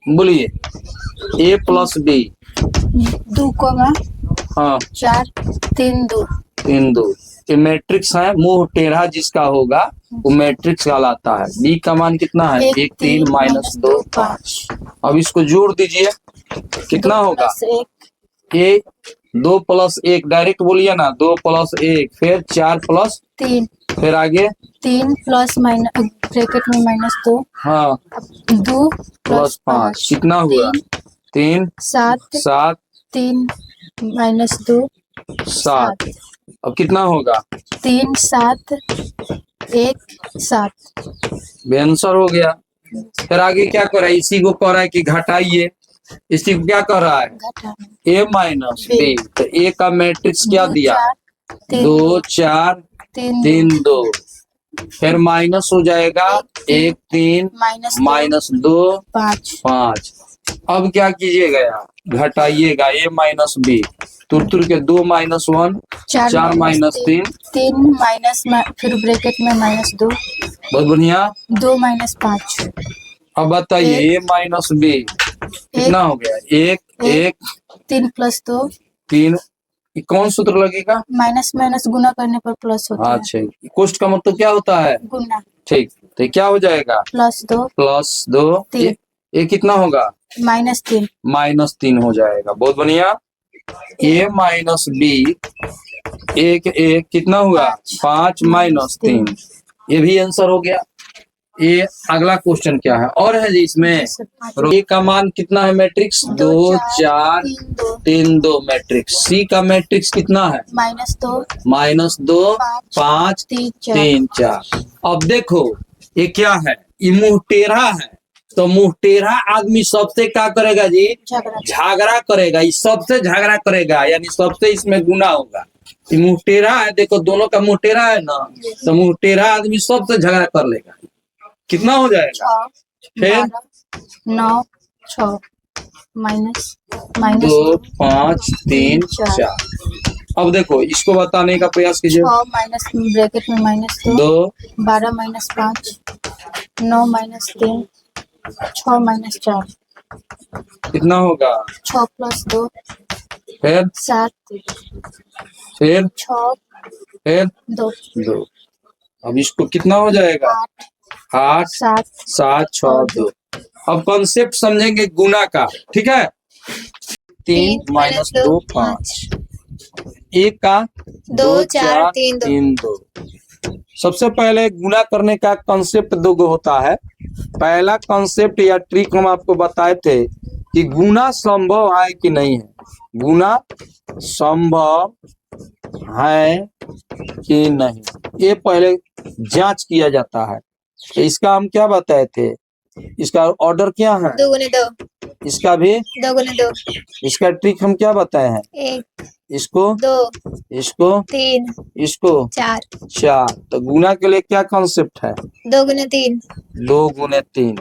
बोलिए ए plus B. 2 coma हाँ 4 3 2। 3 2 ये मैट्रिक्स है, मुंह टेढ़ा जिसका होगा वो मैट्रिक्स कहलाता है। बी का मान कितना है? 1 3 माइनस 2 5। अब इसको जोड़ दीजिए कितना होगा? 2 प्लस 1 डायरेक्ट बोलिए ना, 2 प्लस 1 फिर 4 प्लस 3 फिर आगे 3 प्लस माइनस ब्रैकेट में -2। हाँ 2 प्लस 5 कितना हुआ? 3 7 7 3 -2 7। अब कितना होगा? 3 7 1 7। आंसर हो गया। फिर आगे क्या कर रहा है? इसी को कह रहा है कि घटाइए। इसी को क्या कर रहा है? घटा ए माइनस बी। तो ए का मैट्रिक्स क्या दिया? 2 4 3 2। फिर माइनस हो जाएगा 1 3 -2 5। अब क्या कीजिएगा? घटाइएगा ए माइनस बी। तुर के 2 माइनस 1 4 माइनस 3 3 माइनस फिर ब्रैकेट में -2। बहुत बढ़िया। 2 -5। अब बताइए ए माइनस बी कितना हो गया? 1 1 3 + 2 3। कौन सूत्र लगेगा? माइनस माइनस गुना करने पर प्लस होता है। अच्छा कोष्ठ का मतलब क्या होता है? गुना। ठीक, तो क्या हो जाएगा? +2 ये कितना होगा? -3 -3 हो जाएगा। बहुत बढ़िया। ए माइनस बी 1 1 कितना हुआ? 5 -3। ये भी आंसर हो गया। ये अगला क्वेश्चन क्या है और है जी इसमें? ए का मान कितना है? Matrix 2 4 3 2 matrix. सी का मैट्रिक्स कितना है? -2 5 3 4। अब देखो ये क्या है? ये मुंह टेढ़ा है, तो मुंह टेढ़ा आदमी सबसे क्या करेगा जी? झगड़ा करेगा। इस सबसे झगड़ा करेगा, यानी सबसे इसमें गुना होगा। ये मुंह टेढ़ा है, देखो दोनों का मुंह टेढ़ा है ना, तो मुंह टेढ़ा आदमी सबसे झगड़ा कर लेगा। कितना हो जाएगा? फिर 9 6 -2 5 3 4। अब देखो इसको बताने का प्रयास कीजिए। 6 माइनस ब्रैकेट में -2 12 - 5 9 - 3 6 - 4 कितना होगा? 6 + 2 फिर 7 फिर 6 फिर 2 2। अब इसको कितना हो जाएगा? 8 7 6 2। अब कॉन्सेप्ट समझेंगे गुना का, ठीक है? 3 - 2 5। 1 का 2 4 3 2। सबसे पहले गुना करने का कॉन्सेप्ट दो गो होता है। पहला कॉन्सेप्ट या ट्रिक हम आपको बताए थे कि गुना संभव है कि नहीं है। गुना संभव है कि नहीं, ये पहले जांच किया जाता है। तो इसका हम क्या बताए थे? इसका ऑर्डर क्या है? 2 × 2। इसका भी 2 × 2। इसका ट्रिक हम क्या बताए हैं? 1 इसको 2 इसको 3 इसको 4। तो गुना के लिए क्या कॉन्सेप्ट है? 2 × 3। 2 × 3।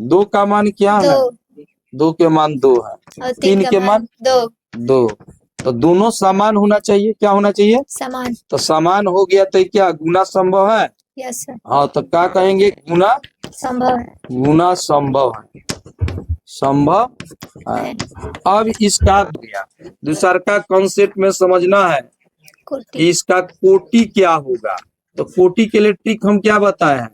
2 का मान क्या है? 2 के मान 2 है और 3 के मान 2। तो दोनों समान होना चाहिए। क्या होना चाहिए? समान। तो समान हो गया तो क्या गुना संभव है? Yes sir. हाँ, तो क्या कहेंगे? गुना संभव है। गुना संभव है, संभव है। अब इसका दूसरा का कॉन्सेप्ट में समझना है कि इसका कोटि क्या होगा। तो कोटि के लिए ट्रिक हम क्या बताए हैं?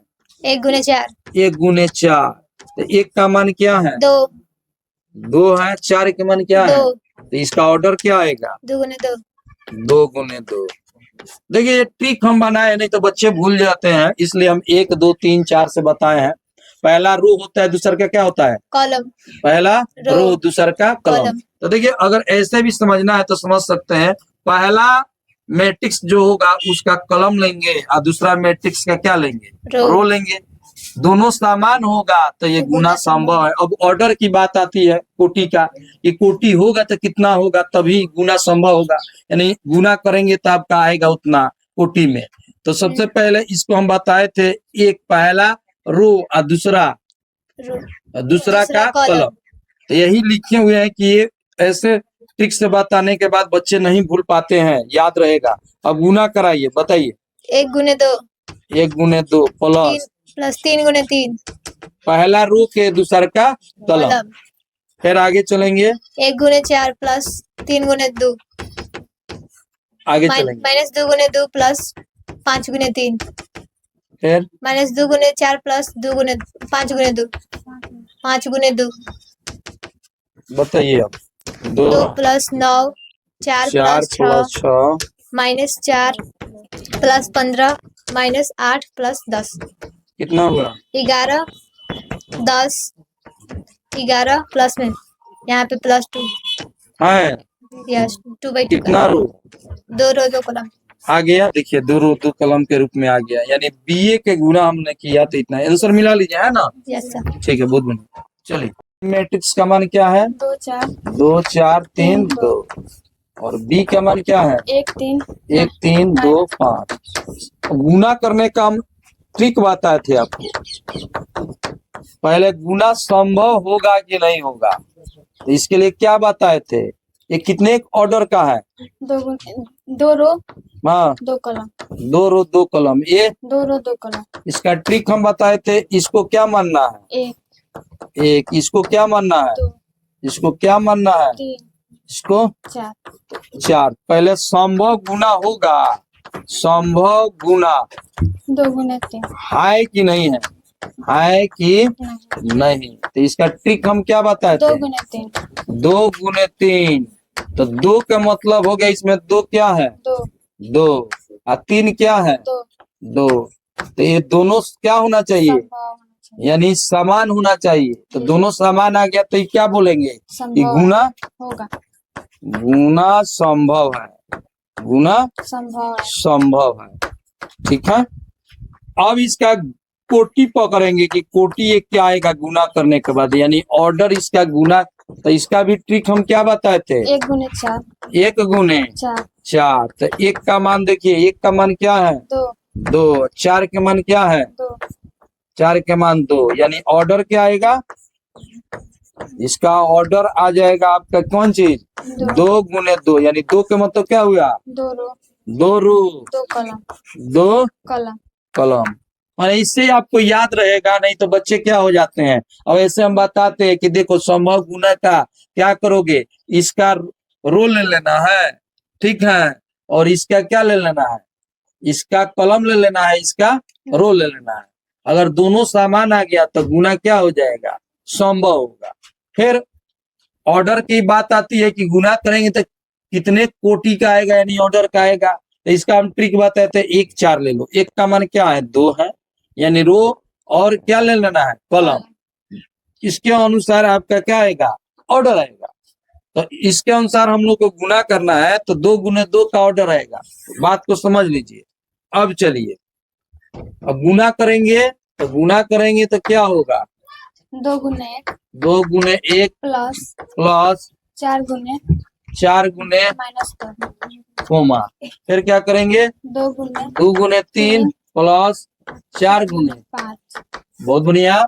1 × 4। 1 × 4। तो 1 का मान क्या है? 2 है। 4 के मान क्या है? तो इसका ऑर्डर क्या आएगा? 2 × 2। 2 × 2। देखिए ये ट्रिक हम बनाए, नहीं तो बच्चे भूल जाते हैं, इसलिए हम 1 2 3 4 से बताए हैं। पहला रो होता है, दूसरा का क्या होता है? कॉलम। पहला रो दूसरा का कॉलम। तो देखिए अगर ऐसे भी समझना है तो समझ सकते हैं। पहला मैट्रिक्स जो होगा उसका कॉलम लेंगे और दूसरा मैट्रिक्स का क्या लेंगे? रो लेंगे। दोनों समान होगा तो ये गुना संभव है। अब ऑर्डर की बात आती है कोटि का, ये कोटि होगा तो कितना होगा तभी गुना संभव होगा, यानी गुना करेंगे तो आपका आएगा उतना कोटि में। तो सबसे पहले इसको हम बताए थे, एक पहला रो और दूसरा का कॉलम। तो यही लिखे हुए हैं कि ये ऐसे ट्रिक से बताने के बाद बच्चे नहीं भूल पाते हैं, याद रहेगा। अब गुना कराइए, बताइए। 1 × 2। 1 × 2 प्लस प्लस 3 गुने 3 पहला रो के दूसर का कलम। कॉलम। फिर आगे चलेंगे, 1 गुने 4 प्लस 3 गुने 2 आगे चलेंगे, माइनस 2 गुने 2 प्लस 5 गुने 3 फिर माइनस 2 गुने 4 प्लस 2 गुने 5 गुने 2 5 गुने 2 बताइए अब। 2 2 plus 9 4 4 plus 6 plus 6 minus 4 plus 15 minus 8 plus 10 कितना हुआ? 11 10 11 प्लस में यहाँ पे प्लस 2 है यस 2/2 कितना रो? 2 रो 2 कॉलम आ गया, देखिए 2 रो 2 कलम के रूप में आ गया, यानी बीए के गुना हमने किया तो इतना आंसर मिला लीजिए, है ना? Yes sir. ठीक है, बहुत बढ़िया। चलिए, मैट्रिक्स का मान क्या है? 2 4 2 4 3 2 और बी का मान क्या है? 1 3 1 3 2 5। गुना करने का हम ट्रिक बताए थे आपको, पहले गुना संभव होगा कि नहीं होगा, तो इसके लिए क्या बताए थे? ये कितने ऑर्डर का है? 2 रो हाँ 2 कॉलम 2 रो 2 कलम। ये 2 रो 2 कॉलम इसका ट्रिक हम बताए थे, इसको क्या मानना है? 1 एक। इसको क्या मानना है? 2 इसको क्या मानना है? 3 इसको 4 4। पहले संभव गुना होगा, संभव गुना 2 गुने 3 है कि नहीं है? है कि नहीं? तो इसका ट्रिक हम क्या बताए 2 थे? गुने 3 2 गुने 3। तो 2 का मतलब हो गया, इसमें 2 क्या है? 2 2 और 3 क्या है? 2 2। तो ये दोनों क्या होना चाहिए? यानी समान होना चाहिए। तो दोनों समान आ गया तो ये क्या बोलेंगे कि गुना होगा गुना संभव है, गुना संभव है। ठीक है, अब इसका कोटि पकड़ेंगे कि कोटि ये क्या आएगा गुना करने के बाद, यानी ऑर्डर इसका गुना। तो इसका भी ट्रिक हम क्या बताए थे? 1 गुने 4 1 गुने 4। तो 1 का मान देखिए, 1 का मान क्या है? 2। 4 के मान क्या है? 2 4 के मान 2, यानी ऑर्डर क्या आएगा? इसका ऑर्डर आ जाएगा आपका कौन चीज? 2 गुने 2, यानी 2 के मतलब क्या हुआ? 2 रो 2 रो 2 कॉलम 2 कॉलम कलम। और इससे आपको याद रहेगा, नहीं तो बच्चे क्या हो जाते हैं। अब ऐसे हम बताते हैं कि देखो संभव गुना का क्या करोगे, इसका रो ले लेना है, ठीक है, और इसका क्या ले लेना है? इसका कलम ले लेना है, इसका रो ले लेना है। अगर दोनों समान आ गया तो गुना क्या हो जाएगा? संभव होगा। फिर ऑर्डर की बात आती है कि गुना करेंगे तो कितने कोटि का आएगा, यानी ऑर्डर का आएगा। तो इसका हम ट्रिक बताते हैं, 1 4 ले लो। 1 का मान क्या है? 2 है, यानी रो और क्या ले लेना है? कलम। इसके अनुसार आपका क्या आएगा? ऑर्डर आएगा। तो इसके अनुसार हम लोग को गुना करना है, तो 2 गुने 2 का ऑर्डर आएगा। बात को समझ लीजिए। अब चलिए, अब गुना करेंगे तो क्या होगा? 2 गुने 1 2 गुने 1 प्लस 4 गुने माइनस 2 कोमा। फिर क्या करेंगे? 2 गुने 3 प्लस 4 गुने 5 बहुत बढ़िया।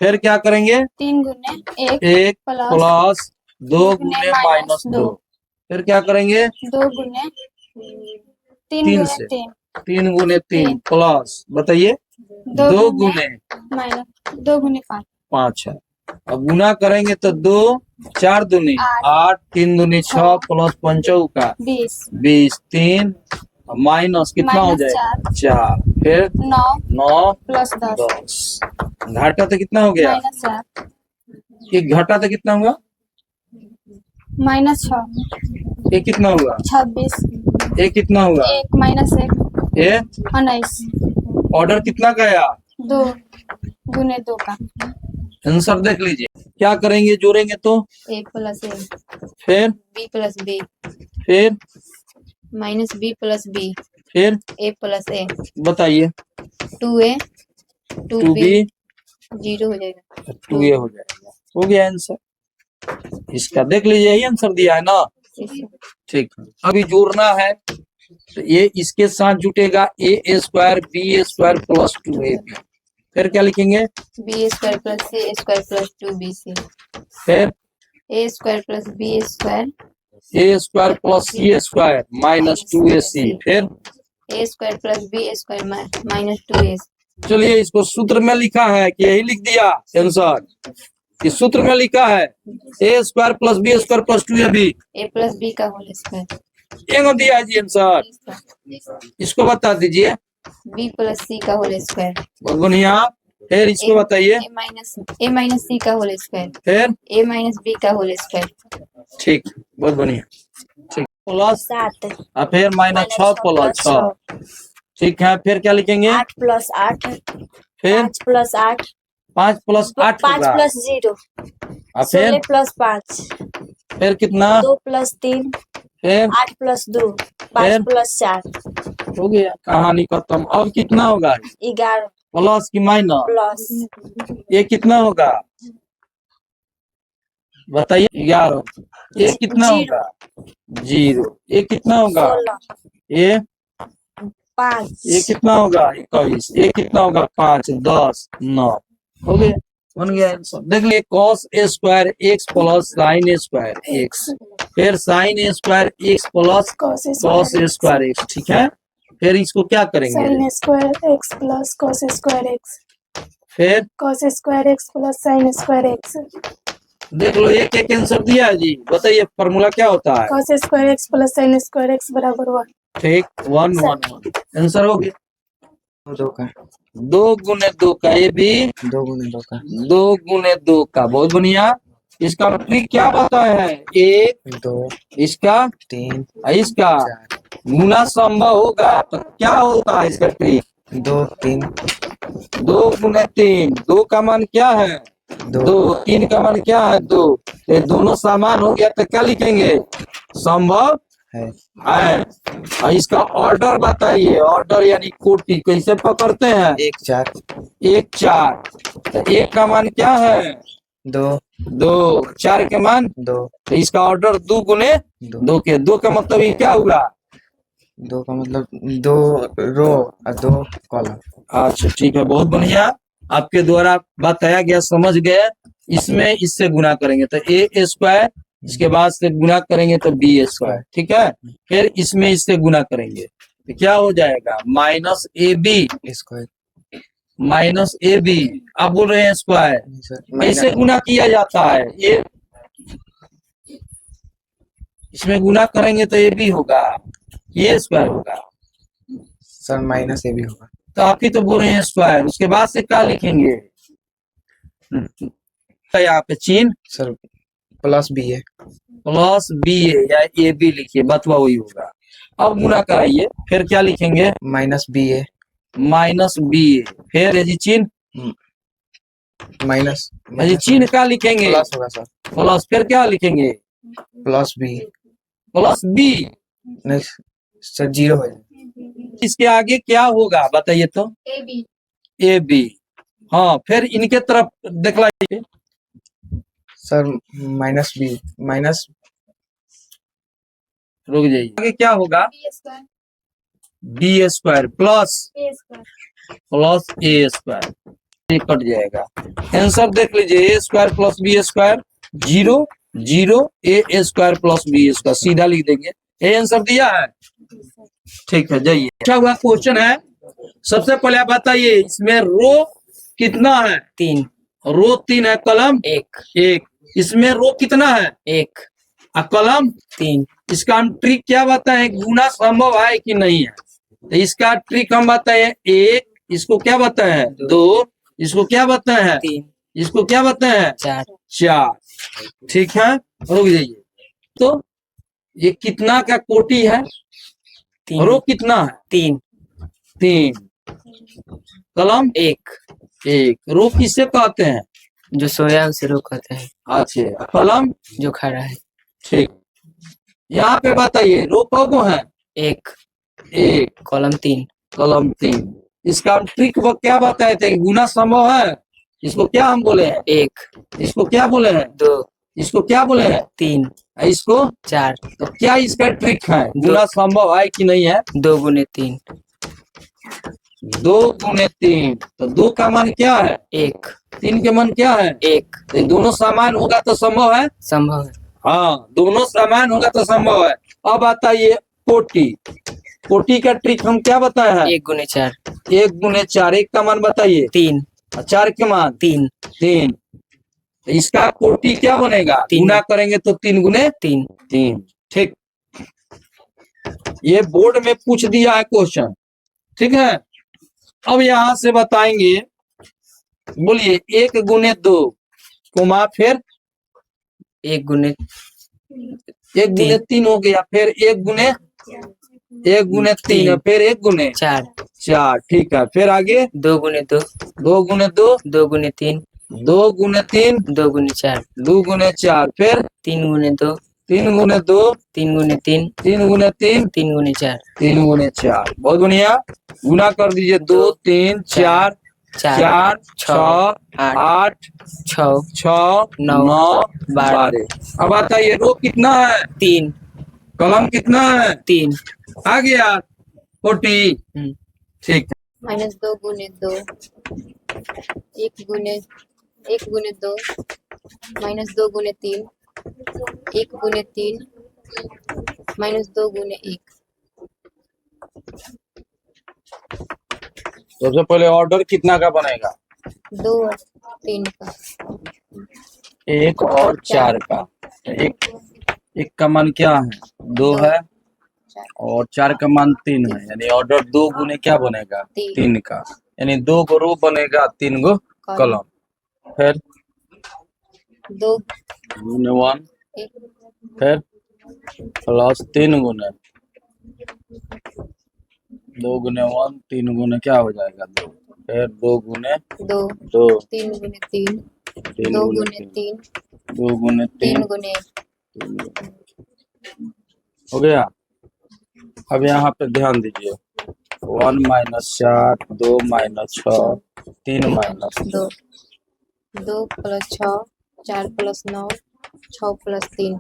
फिर क्या करेंगे? 3 गुने 1 प्लस 2 गुने माइनस 2। फिर क्या करेंगे? 2 गुने 3 से 3 गुने 3 प्लस बताइए 2 गुने माइनस 2 गुने 5 है। अब गुना करेंगे तो 2 4 दूनी 8 3 दूनी 6 प्लस 5 का 20 3 माइनस कितना हो जाएगा? 4। फिर 9 प्लस 10। घाटा तो कितना हो गया? ये घाटा तो कितना हुआ? माइनस 6 ये कितना हुआ? 26 ये कितना हुआ? 1 माइनस 1 ये 19 ऑर्डर कितना गया? 2 गुने 2 का आंसर देख लीजिए। क्या करेंगे? जोड़ेंगे तो a प्लस a फिर b प्लस b फिर माइनस b प्लस b फिर a प्लस a बताइए 2a 2b 0 हो जाएगा 2a हो जाएगा। हो गया आंसर। इसका देख लीजिए, यही आंसर दिया है ना? ठीक है, अभी जोड़ना है तो ये इसके साथ जुटेगा a square b square plus 2ab। फिर क्या लिखेंगे? b square plus c square plus 2bc फिर a square plus b square a square plus c square minus 2ac। फिर a square plus b square minus 2ac चलिए इसको सूत्र में लिखा है कि यही लिख दिया आंसर, इस सूत्र में लिखा है A square plus B square plus 2ab A plus B का होल स्क्वायर। ये दिया है जी आंसर। इसको बता दीजिए। बी प्लस सी का होल स्क्वायर। बहुत बढ़िया। फिर इसको बताइए। ए माइनस सी का होल स्क्वायर। फिर ए माइनस बी का होल स्क्वायर। ठीक, बहुत बढ़िया। ठीक, प्लस 7 और फिर -6 प्लस 6। ठीक है, फिर क्या लिखेंगे? 8 प्लस 8। फिर 5 प्लस 8। 5 plus 8 5 plus 0। और फिर 16 प्लस 5। फिर कितना? 2 प्लस 3। फिर 8 प्लस 2। 5 प्लस 4। हो गया, कहानी खत्म। अब कितना होगा? 11 प्लस की माइनस? प्लस। ये कितना होगा बताइए? 11। ये कितना होगा? 0। ये कितना होगा? 16। ये 5। ये कितना होगा? 21। ये कितना होगा? 5 10 9। हो गया, बन गया आंसर। देख लिए cos a square x plus sin a square x, फिर sin a square x plus cos a square x। ठीक है, फिर इसको क्या करेंगे? sin square x plus cos square x, फिर cos square x plus sin square x, देख लो एक एक आंसर दिया है जी। बताइए फॉर्मूला क्या होता है? cos square x plus sin square x बराबर 1। ठीक, 1 1 1 आंसर हो गया। 2 का 2 गुने 2 का, ये भी 2 गुने 2 का 2 गुने 2 का। बहुत बढ़िया। इसका ट्रिक क्या बताया है? 1 2 इसका 3 इसका 4 गुना संभव होगा तो क्या होता है इसका ट्रिक? 2 3 2 गुने 3। 2 का मान क्या है? 2। 3 का मान क्या है? 2। ये दोनों समान हो गया तो क्या लिखेंगे? संभव है। है। और इसका ऑर्डर बताइए। ऑर्डर यानी कोटि कैसे पकड़ते हैं? 1 4 1 4। तो 1 का मान क्या है? 2 2। 4 के मान 2 तो इसका ऑर्डर 2 गुने 2 2 के। 2 का मतलब ये क्या हुआ? 2 का मतलब 2 रो और 2 कॉलम। अच्छा ठीक है, बहुत बढ़िया। आपके द्वारा बताया गया, समझ गए। इसमें इससे गुना करेंगे तो ए स्क्वायर, इसके बाद से गुना करेंगे तो बी स्क्वायर। ठीक है, फिर इसमें इससे गुना करेंगे तो क्या हो जाएगा? Minus A B square minus A B. आप बोल रहे हैं स्क्वायर, नहीं सर, ऐसे गुना किया जाता है। ये इसमें गुना करेंगे तो ए बी होगा, ये स्क्वायर होगा। सर माइनस ए भी होगा। तो आप ही तो बोल रहे हैं स्क्वायर, उसके बाद से क्या लिखेंगे? तो यहाँ पे चिन्ह सर प्लस बी है। प्लस बी ए या ए बी लिखिए, बतवा वही होगा। अब गुना कराइए, फिर क्या लिखेंगे? माइनस बी है माइनस बी ए। फिर ये जी चिन्ह, माइनस ये चिन्ह क्या लिखेंगे? प्लस होगा सर। प्लस, फिर क्या लिखेंगे? Plus B plus B. नहीं सर, 0 है। इसके आगे क्या होगा बताइए तो? A B. A B. हाँ, फिर इनके तरफ दिखलाइए। सर माइनस बी माइनस रुक जाइए, आगे क्या होगा? B square. B square plus A square. Plus A square, ये कट जाएगा। आंसर देख लीजिए, A square plus B square 0 0, A square plus B square सीधा लिख देंगे। ये आंसर दिया है। ठीक है, जाइए। क्या हुआ क्वेश्चन है, सबसे पहले आप बताइए इसमें रो कितना है? 3 रो 3 है, कलम 1 इसमें रो कितना है? 1 और कलम 3 इसका हम ट्रिक क्या बताएं? गुना संभव है कि नहीं है? तो इसका ट्रिक हम बताए 1, इसको क्या बताए हैं? 2, इसको क्या बताए हैं? 3 इसको क्या बताए हैं? 4। ठीक है, रुक जाइए। तो ये कितना का कोटि है? रो कितना है? 3 3। कलम 1 रो किससे कहते हैं? जो सोया उसे रो कहते हैं। अच्छा, कलम जो खड़ा है ठीक। यहाँ पे बताइए रो कौन है? 1 कॉलम 3। इसका हम ट्रिक वो क्या बताए थे? गुना संभव है। इसको क्या हम बोले हैं? 1 इसको क्या बोले हैं? 2 इसको क्या बोले हैं? 3 इसको 4 तो क्या इसका ट्रिक है? गुना संभव है कि नहीं है? 2 गुने 3 2 गुने 3। तो 2 का मान क्या है? 1 3 के मान क्या है? 1 तो दोनों समान होगा तो संभव है। संभव है। हाँ, दोनों समान होगा तो संभव है। अब आता ये कोटि। कोटि का ट्रिक हम क्या बताए हैं? 1 गुने 4 1 गुने 4, 1 का मान बताइए 3 और 4 के मान 3 3। इसका कोटि क्या बनेगा? तीन। गुना करेंगे तो 3 गुने 3 3। ठीक, ये बोर्ड में पूछ दिया है क्वेश्चन, ठीक है। अब यहां से बताएंगे, बोलिए 1 गुने 2 कोमा फिर 1 गुने 1 गुने 3 हो गया, फिर 1 गुने 3 फिर 1 गुने 4 4। ठीक है, फिर आगे 2 गुने 2 2 गुने 2 2 गुने 3 2 गुने 3 2 गुने 4 2 गुने 4 फिर 3 गुने 2 3 गुने 2 3 गुने 3 3 गुने 3 3 गुने 4 3 गुने 4। बहुत बढ़िया, गुना कर दीजिए 2 3 4 4 6 8 6 6 9 9 12। 12। अब बताइए रो कितना है? 3 कलम कितना है? 3 आ गया 40। ठीक है, -2 गुने 2 1 गुने 2 -2 गुने 3 1 गुने 3 -2 गुने 1। सबसे पहले ऑर्डर कितना का बनेगा? 2 और 3 का 1 और 4 का। एक का मान क्या है? 2 है और 4 का मान 3 है, यानी ऑर्डर 2 गुने क्या बनेगा? 3 का, यानी 2 गो रो बनेगा 3 गो कलम। फिर 2 गुने 1 फिर प्लस 3 गुने 2 गुने 1 3 गुने क्या हो जाएगा? 2। फिर 2 गुने 2 2 3 गुने 3 3 2 गुने गुने 3 2 गुने 3 3 गुने हो गया। अब यहाँ पे ध्यान दीजिए, 1 - 4 2 - 6 3 - 2 2 + 6 4 + 9 6 + 3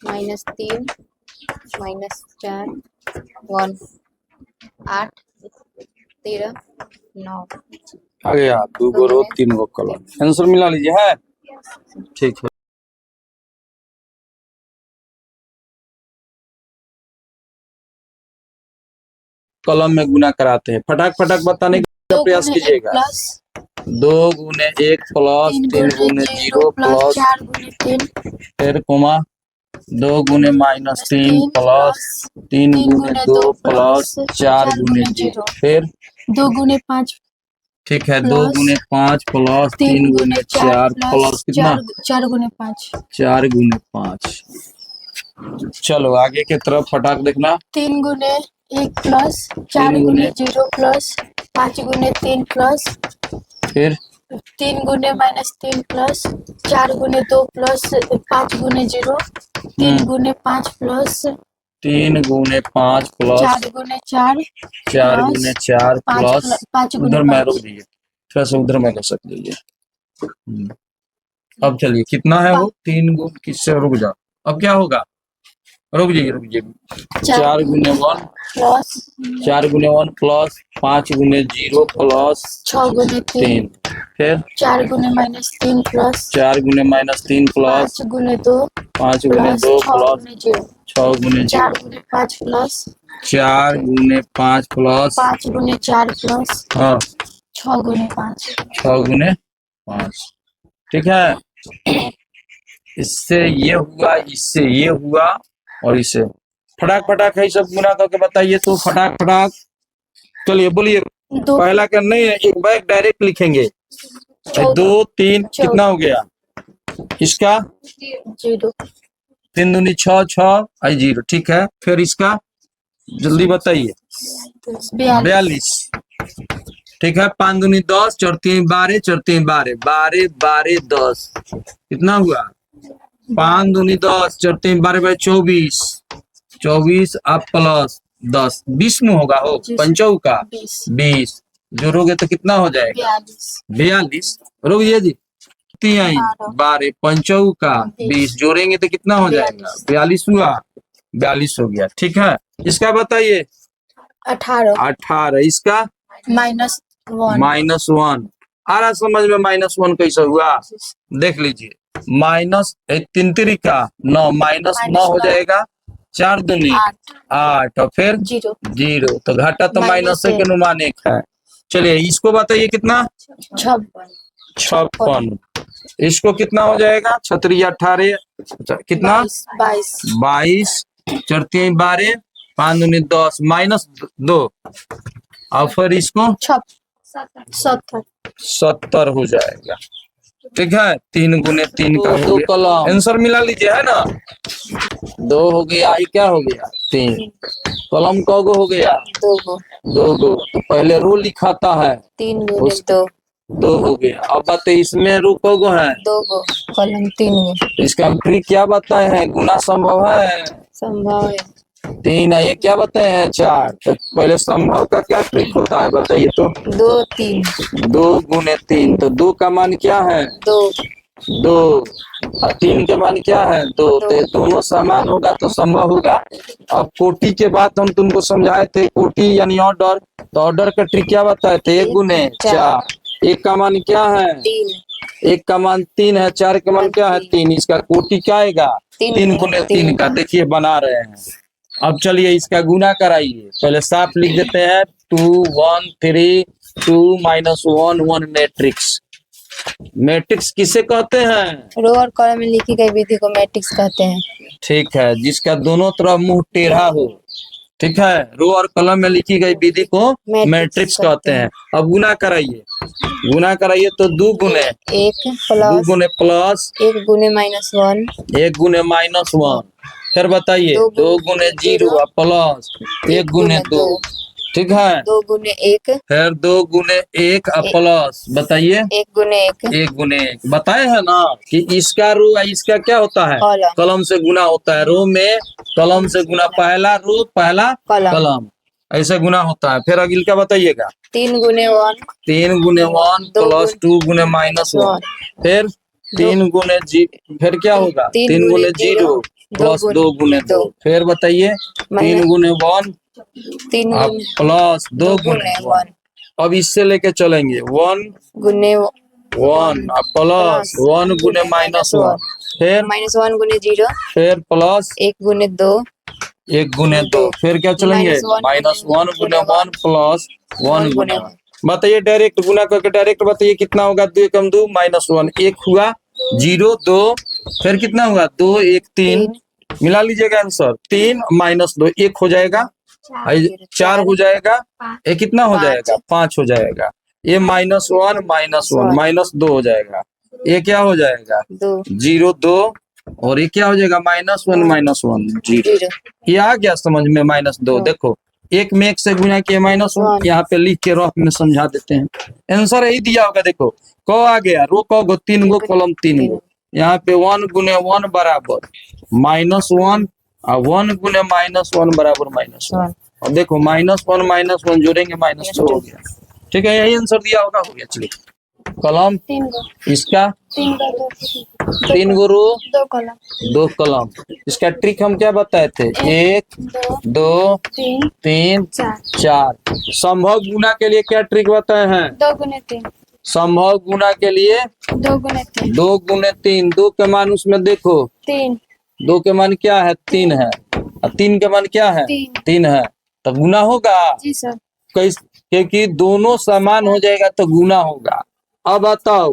-3 -4 1 8 13 9। आ गया 2 गो रो 3 गो कलम। आंसर मिला लीजिए है। ठीक है, कलम में गुना कराते हैं। फटाक फटाक बताने का प्रयास कीजिएगा। 2 गुने 1 प्लस 3 गुने 0 प्लस 4 गुने 3 फिर कोमा 2 गुने -3 प्लस 3 गुने 2 प्लस 4 गुने 0 फिर 2 गुने 5 ठीक है 2 गुने 5 प्लस 3 गुने 4 प्लस कितना 4 गुने 5 4 गुने 5। चलो आगे की तरफ फटाक देखना। 3 गुने 1 प्लस 4 गुने 0 प्लस 5 गुने 3 प्लस फिर 3 गुने -3 प्लस 4 गुने 2 प्लस 5 गुने 0 3 गुने 5 प्लस 3 गुने 5 प्लस 4 गुने 4 4 गुने 4 प्लस 5 उधर गुने मैं 5 रोक दीजिए, थोड़ा सा उधर मैं कर सकते लीजिए। अब चलिए कितना है वो? 3 गुण किससे रुक जाओ। अब क्या होगा? रुक जाइए 4 गुने 1 प्लस 4 गुने 1 प्लस 5 गुने 0 प्लस 6 गुने 3 फिर 4 गुने -3 प्लस 4 गुने -3 प्लस 5 गुने 2 5 गुने 2 प्लस 6 गुने 0 4 गुने 5 प्लस 4 गुने 5 प्लस 5 गुने 4 प्लस हाँ 6 गुने 5 6 गुने 5। ठीक है, इससे ये हुआ, इससे ये हुआ और इससे फटाक फटाक है सब गुना करके बताइए तो फटाक फटाक। चलिए बोलिए, पहला क्या नहीं है, एक बैग डायरेक्ट लिखेंगे। 2 3 कितना हो गया इसका? 0 3 दूनी 6 6 0। ठीक है, फिर इसका जल्दी बताइए। 42। ठीक है, 5 दूनी 10 4 3 12 4 3 12 12 12 10 कितना हुआ? 5 दूनी 10 4 3 12 24 24 अब प्लस 10 20 में होगा हो पंचौ का 20 जोड़ोगे तो कितना हो जाएगा? 42। रुकिए जी, 12 पंचौ का 20 जोड़ेंगे तो कितना हो जाएगा? 42 हुआ, 42 हो गया। ठीक है, इसका बताइए। 18 इसका -1 आ रहा समझ में? -1 कैसे हुआ देख लीजिए। -3 3 का 9 -9 हो जाएगा 4 दूनी 8 और फिर 0 0, तो घाटा तो माइनस -1 के अनुमान 1 है। चलिए इसको बताइए कितना, 56। इसको कितना हो जाएगा, 18 कितना 22, 4 12, 5 दूनी 10 -2, और फिर इसको 70 हो जाएगा। ठीक है, 3 गुने 3 का हो गया, आंसर मिला लीजिए, है ना। 2 हो गया, ये क्या हो गया 3, कलम कौगो हो गया 2 गो, तो पहले रो लिखाता है 3 गुने 2 2 हो गया। अब बताइए इसमें रो कौगो है 2 गो, कलम 3 गो। इसका ट्रिक क्या बताए हैं, गुना संभव है संभव है 3 है, ये क्या बताए हैं 4। तो पहले संभव का क्या ट्रिक होता है बताइए तो, 2 3 2 गुने 3, तो 2 का मान क्या है 2 2, और 3 के मान क्या है 2, तो ये दोनों समान होगा तो संभव होगा। अब कोटि के बाद हम तुमको समझाए थे, कोटि यानी ऑर्डर, तो ऑर्डर का ट्रिक क्या बताए थे, 1 गुने 4, 1 का मान क्या है 3 1 का मान 3 है, 4 का मान क्या है 3, इसका कोटि क्या आएगा 3 गुने 3 का। देखिए बना रहे हैं। अब चलिए इसका गुना कराइए, पहले साफ लिख देते हैं 2 1 3 2 -1 1 मैट्रिक्स। मैट्रिक्स किसे कहते हैं, रो और कॉलम में लिखी गई विधि को मैट्रिक्स कहते हैं। ठीक है, जिसका दोनों तरफ मुंह टेढ़ा हो। ठीक है, रो और कलम में लिखी गई विधि को मैट्रिक्स कहते हैं। अब गुना कराइए, गुना कराइए तो 2 गुने 1 2 गुने प्लस 1 गुने -1 1 गुने -1, फिर बताइए 2 गुने 0 प्लस 1 गुने 2, ठीक है, 2 गुने 1 फिर 2 गुने 1 प्लस बताइए 1 गुने 1 1 गुने 1। बताए हैं ना कि इसका रो और इसका क्या होता है, कॉलम। कलम से गुना होता है। रो में कलम से गुना, पहला रो पहला कलम, ऐसे गुना होता है। फिर अगले क्या बताइएगा, 3 गुने 1 3 गुने 1 प्लस 2 गुने -1, फिर 3 गुने फिर क्या होगा 3 गुने 0 प्लस 2 गुने 2, फिर बताइए 3 गुने 1 प्लस 2 गुने 1। अब इससे लेके चलेंगे 1 गुने 1 प्लस 1 गुने -1, फिर -1 गुने 0, फिर प्लस 1 गुने 2 1 गुने 2, फिर क्या चलेंगे -1 गुने 1 प्लस 1 गुने 1। बताइए डायरेक्ट गुना करके डायरेक्ट बताइए कितना होगा, 2 एकम 2 -1, 1 हुआ 0 2, फिर कितना हुआ 2 1 3, मिला लीजिएगा आंसर 3 -2 1 हो जाएगा, 4 हो जाएगा, ये कितना हो जाएगा 5 हो जाएगा, ये -1 -2 हो जाएगा, ये क्या हो जाएगा 0 2, और ये क्या हो जाएगा -1 0। ये आ गया समझ में -2। देखो एक में 1 से गुना किया -1, यहाँ पे लिख के रफ में समझा देते हैं, आंसर यही दिया होगा। देखो क आ गया, रो क गो 3 गो कॉलम 3 गो, यहाँ पे 1 गुने 1 बराबर -1 और 1 गुने -1 बराबर -1, और देखो -1 जोड़ेंगे -2 हो गया। ठीक है, यही आंसर दिया होगा, हो गया। चलिए कलम 3 गो, इसका 3 गो 3 गो रो 2 कॉलम, 2 कलम। इसका ट्रिक हम क्या बताए थे, 1 2 3 4। संभव गुना के लिए क्या ट्रिक बताए हैं, 2 गुने 3 संभव गुना के लिए 2 गुने 3 2 गुने 3, 2 के मान उसमें देखो 3 2 के मान क्या है 3 है, और 3 के मान क्या है 3 है, तो गुना होगा। जी सर। क्योंकि दोनों समान हो जाएगा तो गुना होगा। अब बताओ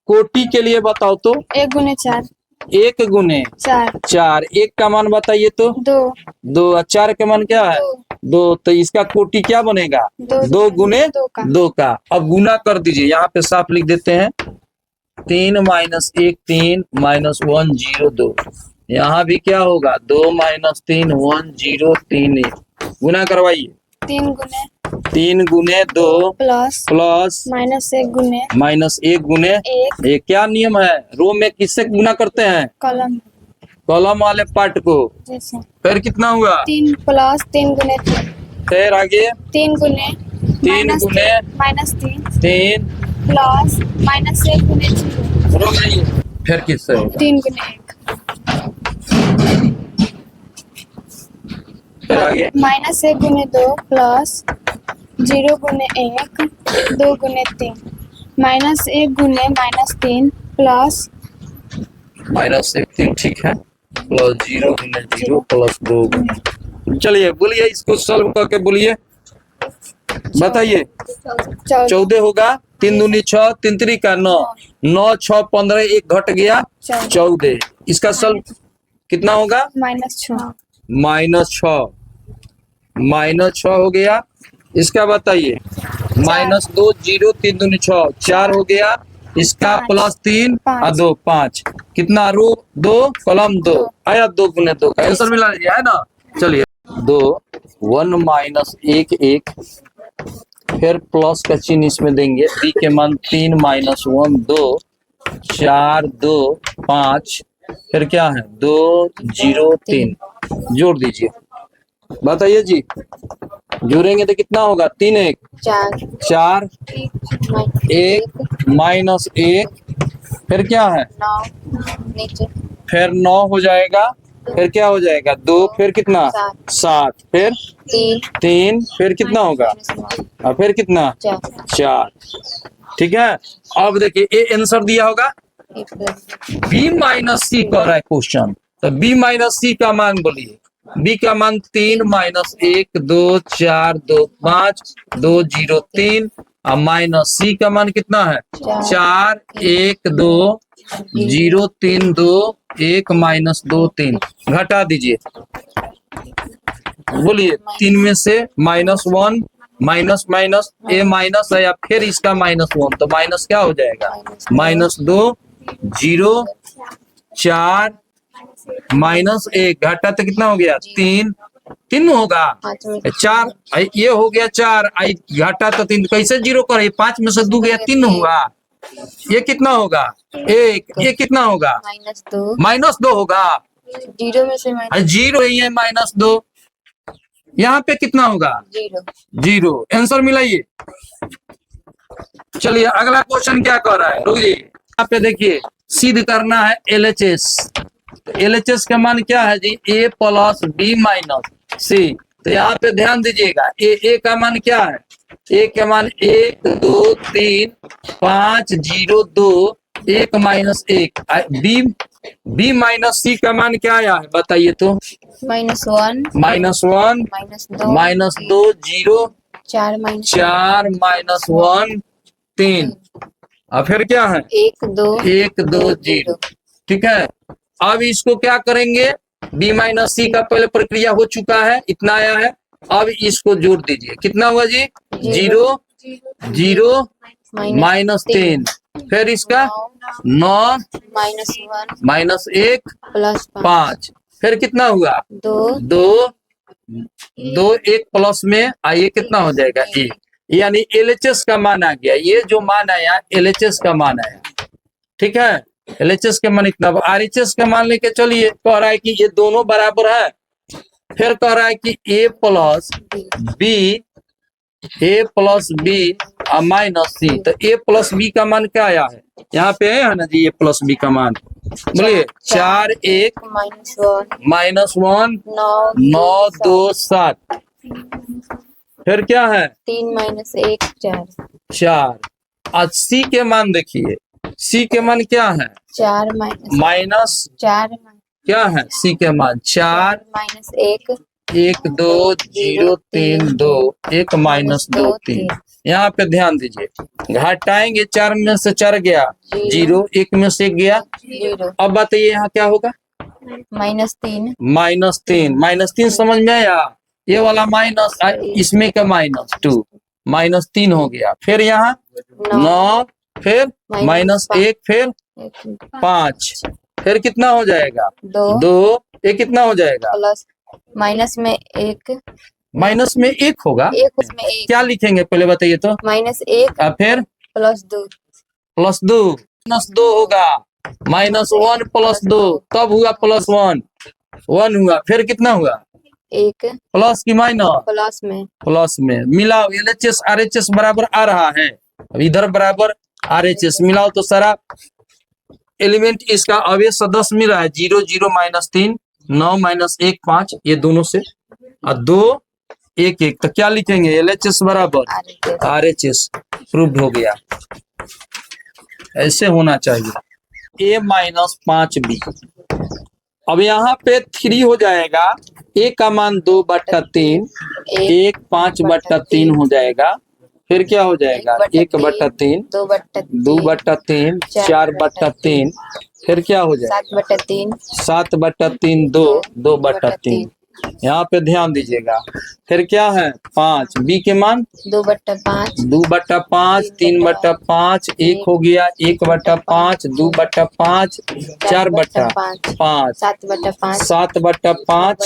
कोटि के लिए बताओ तो 1 गुने 4 1 गुने 4, 1 का मान बताइए तो 2 और 4 का मान क्या है 2, तो इसका कोटि क्या बनेगा 2 गुने 2 का। अब गुना कर दीजिए, यहाँ पे साफ लिख देते हैं 3 -1 3 -1 0 2, यहाँ भी क्या होगा 2 -3 1 0 3 1। गुना करवाइए 3 गुने 2 प्लस -1 गुने 1। क्या नियम है, रो में किससे गुना करते हैं, कॉलम वाले पार्ट को। फिर कितना हुआ 3 प्लस 3 गुने 3, फिर आगे 3 गुने 3 गुने -3 प्लस -1 गुने 0, रुक जाइए, फिर किससे होगा 3 गुने 1 फिर आगे -1 गुने 2 प्लस 0 गुने 1 2 गुने 3 -1 गुने -3 प्लस -1 3, ठीक है, प्लस 0 गुने 0 प्लस 2 गुने। चलिए बोलिए इसको सॉल्व करके बोलिए, बताइए। 14 होगा, 3 दूनी 6, 3 3 का 9, 9 6 15, एक घट गया 14। इसका सॉल्व कितना होगा? -6 -6 हो गया। इसका बताइए -2 0 3 दूनी 6 4 हो गया। इसका प्लस 3 और 2 5, कितना रो 2 कॉलम 2 आया, 2 गुने 2 का आंसर मिला है ना। चलिए 2 1 -1 1, फिर प्लस का चिन्ह इसमें देंगे। बी के मान 3 -1 2 4 2 5, फिर क्या है 2 0 3, जोड़ दीजिए, बताइए जी। जोड़ेंगे तो कितना होगा? 3 1 4 1 -1, फिर क्या है 9 फिर 9 हो जाएगा, फिर क्या हो जाएगा 2, फिर कितना 7, फिर 3, फिर कितना होगा और फिर कितना 4। ठीक है, अब देखिए ये आंसर दिया होगा बी माइनस सी कह रहा है क्वेश्चन, तो बी माइनस सी का मान बोलिए। बी का मान 3 -1 2 4 2 5 2 0 3, और माइनस सी का मान कितना है 4 1 2 0 3 2 1 -2 3, घटा दीजिए। बोलिए 3 में से -1 माइनस माइनस ए माइनस है, या फिर इसका -1, तो माइनस क्या हो जाएगा -2 0 4 -1, घटा तो कितना हो गया 3 3 होगा 4, ये हो गया 4, घाटा तो 3, कैसे 0 करे, 5 में से 2 गया 3 हुआ, ये कितना होगा 1, ये कितना होगा -2 होगा, 0 में से 0 ही है -2, यहाँ पे कितना होगा 0, आंसर मिलाइए। चलिए अगला क्वेश्चन क्या कह रहा है, रुकिए यहाँ पे देखिए, सिद्ध करना है LHS। तो LHS का मान क्या है जी, A + B - C। तो यहाँ पे ध्यान दीजिएगा, A का मान क्या है, A का मान 1 2 3 5 0 2 1 -1, B - C का मान क्या आया है बताइए तो, -1 -2 0 4 -1 3, और फिर क्या है 1 2 0। ठीक है, अब इसको क्या करेंगे, B - C का पहले प्रक्रिया हो चुका है, इतना आया है, अब इसको जोड़ दीजिए, कितना हुआ जी 0 0 -3, फिर इसका 9 -1 5, फिर कितना हुआ 2 1 प्लस में आइए कितना हो जाएगा 1, यानी LHS का मान आ गया, ये जो मान आया LHS का मान आया। ठीक है, LHS का मान इतना, RHS का मान लेके चलिए, कह रहा है कि ये दोनों बराबर है, फिर कह रहा है कि A + B -C, तो A + B का मान क्या आया है, यहाँ पे है ना जी A + B का मान, बोलिए 4 1 -1 9 2 7, फिर क्या है 3 -1 4। आज C के मान देखिए, C के मान क्या है 4 माइनस, 4 क्या है C के मान 4 -1 1 2 0 3 2 1 -2 3। यहाँ पे ध्यान दीजिए, घटाएंगे 4 में से 4 गया 0, 1 में से गया, 0 अब बताइए यहाँ क्या होगा -3 -3 समझ में आया, ये वाला माइनस, इसमें का -2 -3 हो गया, फिर यहाँ 9, फिर -1, फिर 5, फिर कितना हो जाएगा 2, ये कितना हो जाएगा प्लस माइनस में 1 होगा, 1 उसमें 1 क्या लिखेंगे पहले बताइए तो, -1 फिर +2 -2 होगा, -1 + 2 कब हुआ +1 1 हुआ, फिर कितना हुआ 1 प्लस की माइनस, प्लस में मिलाओ, LHS RHS बराबर आ रहा है, अब इधर बराबर RHS मिलाओ तो सारा एलिमेंट इसका अवयव सदस्य मिल रहा है, 0 0 -3 9 -1 5, ये दोनों से, और 2 1 1, तो क्या लिखेंगे LHS बराबर RHS, प्रूव हो गया, ऐसे होना चाहिए। A - 5B अब यहाँ पे 3 हो जाएगा, a का मान 2/3, 1 5/3 हो जाएगा। फिर क्या हो जाएगा 1/3, 2/3, 4/3, फिर क्या हो जाएगा 7/3, 7/3, 2/3। यहाँ पे ध्यान दीजिएगा। फिर क्या है 5, b के मान 2/5, 2/5, 3/5, 1 हो गया 1/5, 2/5, 4/5, 7/5, 7/5, 5,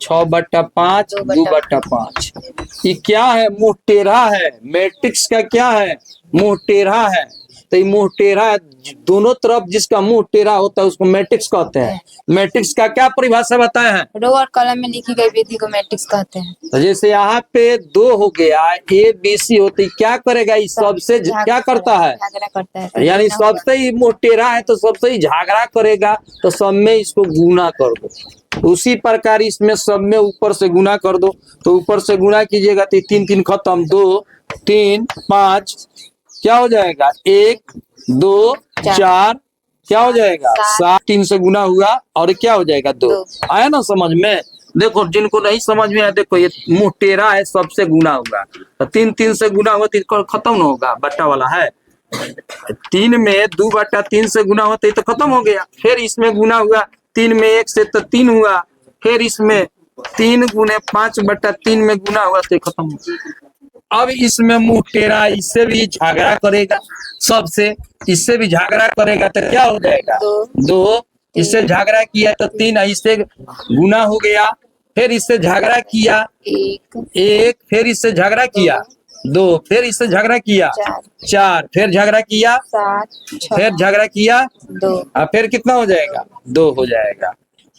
6/5, 2/5। ये क्या है, मुंह टेढ़ा है। मैट्रिक्स का क्या है, मुंह टेढ़ा है। तो ये मुंह टेढ़ा है, दोनों तरफ जिसका मुंह टेढ़ा होता है उसको मैट्रिक्स कहते हैं। मैट्रिक्स का क्या परिभाषा बताया है, रो और कॉलम में लिखी गई विधि को मैट्रिक्स कहते हैं। तो जैसे यहाँ पे 2 हो गया, ए बी सी होती, क्या करेगा, इस सबसे क्या करता है, झगड़ा करता है। यानी सबसे ही मुंह टेढ़ा है तो सबसे ही झगड़ा करेगा, तो सब में इसको गुना कर दो। उसी प्रकार इसमें सब में ऊपर से गुना कर दो, तो ऊपर से गुना कीजिएगा तो 3 3 खत्म, 2 3 5, क्या हो जाएगा 1 2 4, क्या हो जाएगा 7, 3 से गुना हुआ और क्या हो जाएगा 2। आया ना समझ में। देखो जिनको नहीं समझ में आया, देखो ये मुंह टेढ़ा है, सबसे गुना होगा, तो 3 3 से गुना हुआ तो खत्म न होगा, बट्टा वाला है। 3 में 2/3 से गुना होता है तो खत्म हो गया। फिर इसमें गुना हुआ 3 में 1 से तो 3 हुआ, फिर इसमें 3 गुने 5/3 में गुना हुआ तो खत्म हो गया। अब इसमें मुंह टेढ़ा, इससे भी झगड़ा करेगा, सबसे इससे भी झगड़ा करेगा तो क्या हो जाएगा 2, इससे झगड़ा किया तो 3, इससे गुना हो गया। फिर इससे झगड़ा किया 1, फिर इससे झगड़ा किया 2, फिर इससे झगड़ा किया 4, फिर झगड़ा किया 7, फिर झगड़ा किया 2, और फिर कितना हो जाएगा 2 हो जाएगा।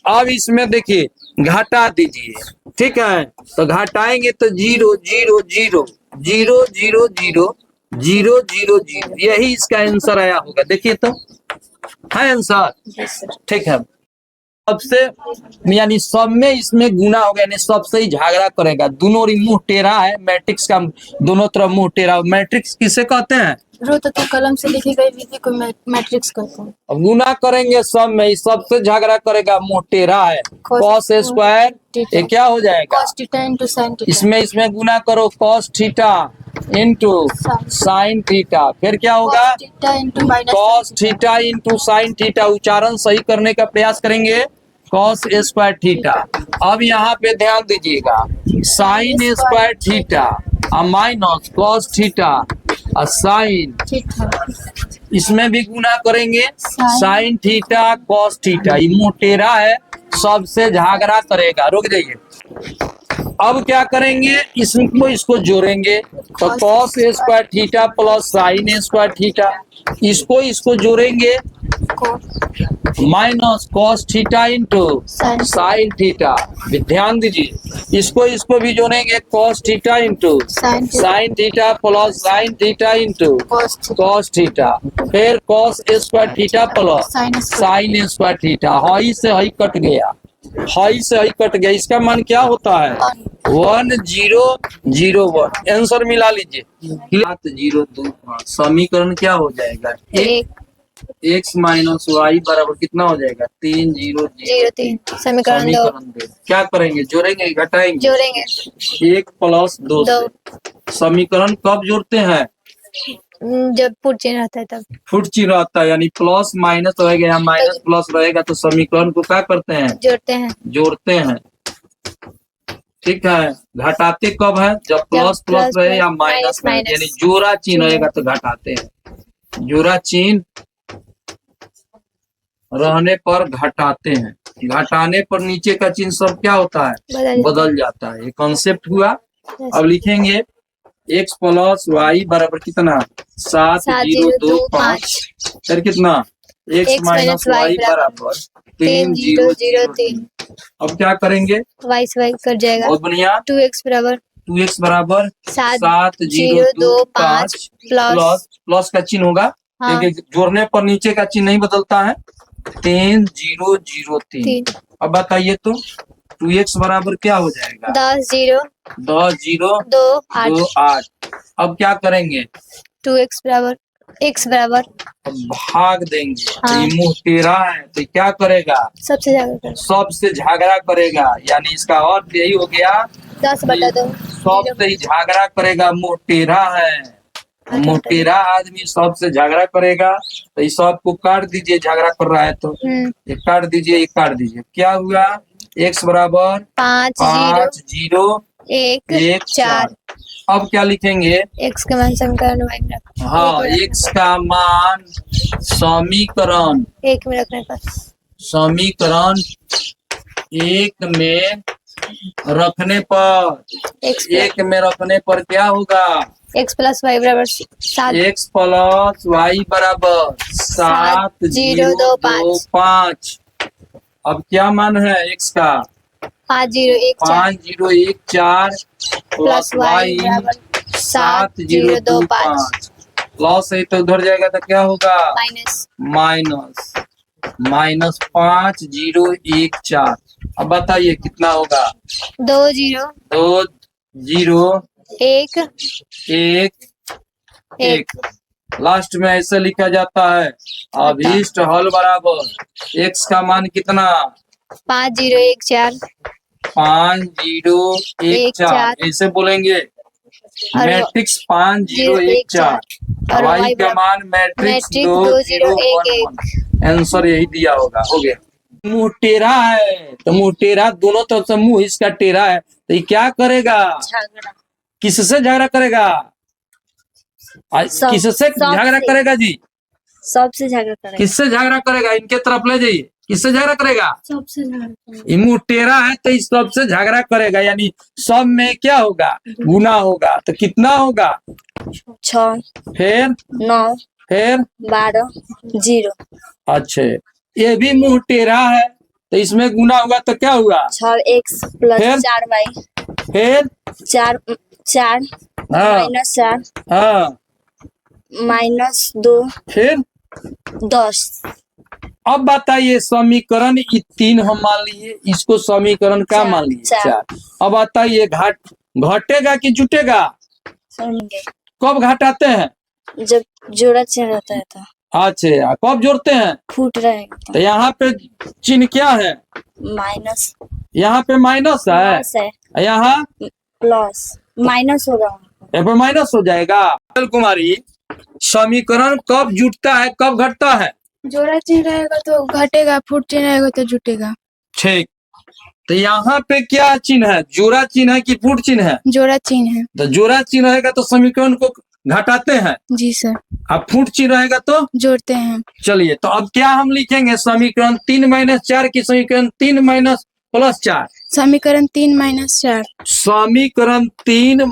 अब इसमें देखिए घटा दीजिए, ठीक है, तो घटाएंगे तो 0 0 0 0 0 0 0 0 0, यही इसका आंसर आया होगा। देखिए तो है आंसर, ठीक है। सबसे यानी सब में इसमें गुना हो गया, यानी सबसे ही झगड़ा करेगा, दोनों ही मुंह टेढ़ा है। मैट्रिक्स का दोनों तरफ मुंह टेढ़ा। मैट्रिक्स किसे कहते हैं, रो तथा कलम से लिखी गई विधि को मैट्रिक्स कहते हैं। अब गुना करेंगे सब में, सबसे झगड़ा करेगा, मुंह टेढ़ा है। कॉस स्क्वायर ये क्या हो जाएगा cos theta into sin theta. इसमें गुना करो cos theta into sine theta, फिर क्या होगा cos theta into minus cos theta into sine theta. उच्चारण सही करने का प्रयास करेंगे, cos स्क्वायर थीटा। अब यहाँ पे ध्यान दीजिएगा, साइन स्क्वायर थीटा और माइनस cos थीटा और साइन, थीटा। इसमें भी गुना करेंगे साइन थीटा cos थीटा। ये मुंह टेढ़ा है, सबसे झगड़ा करेगा। रुक जाइए, अब क्या करेंगे, इसको जोड़ेंगे तो cos square theta plus sine square theta, इसको जोड़ेंगे minus cos theta into sine theta. ध्यान दीजिए, इसको भी जोड़ेंगे cos theta into sine theta plus sine theta into cos theta, फिर cos square theta plus sine square theta. हई से हई कट गया, हई से हई कट गया, इसका मान क्या होता है 1 0 0 1। आंसर मिला लीजिए 7 0 2 5। समीकरण क्या हो जाएगा, x माइनस वाई बराबर कितना हो जाएगा 3 0 0 3। समीकरण 2 क्या करेंगे, जोड़ेंगे घटाएंगे, जोड़ेंगे 1 प्लस 2 से। समीकरण कब जोड़ते हैं, जब फुट चिन्ह रहता है तब। फुट चिन्ह रहता है, यानी प्लस माइनस रहेगा या माइनस प्लस रहेगा तो समीकरण को क्या करते हैं, जोड़ते हैं। ठीक है, घटाते कब है, जब प्लस प्लस रहे या माइनस रहे, यानी जोड़ा चिन्ह रहेगा तो घटाते हैं। जोड़ा चिन्ह रहने पर घटाते हैं, घटाने पर नीचे का चिन्ह सब क्या होता है, बदल जाता है। ये कॉन्सेप्ट हुआ। अब लिखेंगे x प्लस वाई बराबर कितना 7 0 2 5, फिर कितना x माइनस वाई बराबर 3 0 0 3। अब क्या करेंगे, वाई से वाई कट जाएगा, बहुत बढ़िया। 2x बराबर 7 0 2 5 प्लस का चिन्ह होगा, क्योंकि जोड़ने पर नीचे का चिन्ह नहीं बदलता है। 3 0 0 3। अब बताइए तो 2x बराबर क्या हो जाएगा 10 0 2 8। अब क्या करेंगे 2x बराबर एक्स बराबर अब भाग देंगे तो हाँ। ये मुंह टेढ़ा है तो क्या करेगा? सबसे ज्यादा कर सबसे झगड़ा करेगा, यानी इसका अर्थ यही हो गया 10/2 सबसे ही झगड़ा करेगा। मुंह टेढ़ा है, मुंह टेढ़ा आदमी सबसे झगड़ा करेगा। तो इस सब को काट दीजिए, झगड़ा कर रहा है तो ये काट दीजिए, ये काट दीजिए। क्या हुआ? x बराबर 5 0 1 1 4 4। अब क्या लिखेंगे? एक्स का मान समीकरण y में रख हाँ, x का मान समीकरण 1 में रखने पर समीकरण 1 में रखने पर एक्स 1 में रखने पर क्या होगा? एक्स प्लस वाई बराबर 7 x प्लस वाई बराबर 7 0 2 5। अब क्या मान है x का? 5 0 1 4 5 0 1 4 प्लस वाई 7 0 2 5। लॉस है तो उधर जाएगा तो क्या होगा? Minus minus 5 0 1 4। अब बताइए कितना होगा? 2 0 2 0 1 1 1। लास्ट में ऐसे लिखा जाता है अभीष्ट हल बराबर x का मान कितना? 5 0 1 4 5 0 1 4 ऐसे बोलेंगे और मैट्रिक्स 5 0 1 4 और y y का मान मैट्रिक्स 2 0 1 1। आंसर यही दिया होगा। हो गया। मुंह टेढ़ा है तो मुंह टेढ़ा, दोनों तरफ से मुंह इसका टेढ़ा है तो ये क्या करेगा? किससे झगड़ा करेगा? किससे झगड़ा करेगा जी? सबसे झगड़ा करेगा। किससे झगड़ा करेगा? इनके तरफ ले जाइए। किससे झगड़ा करेगा? सबसे झगड़ा ये मुंह टेढ़ा है तो इस सबसे झगड़ा करेगा, यानी सब में क्या होगा? गुना होगा। तो कितना होगा? 6 फिर 9 फिर 12 0 अच्छे, ये भी मुंह टेढ़ा है तो इसमें गुना हुआ तो क्या हुआ? 6 x प्लस फिर? 4y फिर 4 4 हाँ माइनस 4 हाँ माइनस 2 फिर 10। अब बताइए समीकरण ये 3 हम मान लिए, इसको समीकरण क्या मान लिए? 4। अब बताइए घटेगा कि जुटेगा? कब घटाते हैं? जब जोड़ा चिन्ह रहता है तो अच्छा, कब जोड़ते हैं? फूट रहेगा तो यहाँ पे चिन्ह क्या है? माइनस यहाँ पे माइनस है, प्लस है यहाँ प्लस माइनस होगा यहाँ पे माइनस हो जाएगा। कुमारी, समीकरण कब जुटता है कब घटता है? जोड़ा चिन्ह रहेगा तो घटेगा, फुट चिन्ह रहेगा तो जुटेगा। ठीक, तो यहाँ पे क्या चिन्ह है? जोड़ा चिन्ह है कि फुट चिन्ह है? जोड़ा चिन्ह है। तो जोड़ा चिन्ह रहेगा तो समीकरण को घटाते हैं, जी सर। अब फुट चिन्ह रहेगा तो जोड़ते हैं। चलिए, तो अब क्या हम लिखेंगे? समीकरण 3 - 4 की समीकरण 3 - +4। समीकरण 3 - 4। समीकरण 3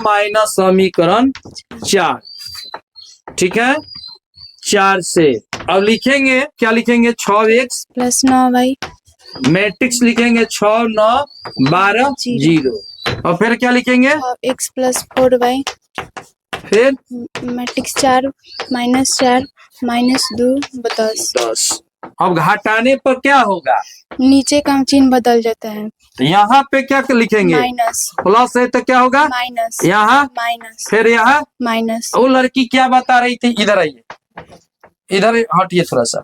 - समीकरण 4। ठीक है, 4 से अब लिखेंगे क्या? लिखेंगे 6x प्लस 9y मैट्रिक्स लिखेंगे 6 9 12 0। और फिर क्या लिखेंगे? x प्लस 4y फिर मैट्रिक्स 4 -4 -2 10। अब घटाने पर क्या होगा? नीचे का चिन्ह बदल जाता है। तो यहाँ पे क्या लिखेंगे? माइनस। प्लस है तो क्या होगा? माइनस। यहाँ माइनस। फिर यहाँ माइनस। वो लड़की क्या बता रही थी? इधर आइए, इधर हटिए थोड़ा सा।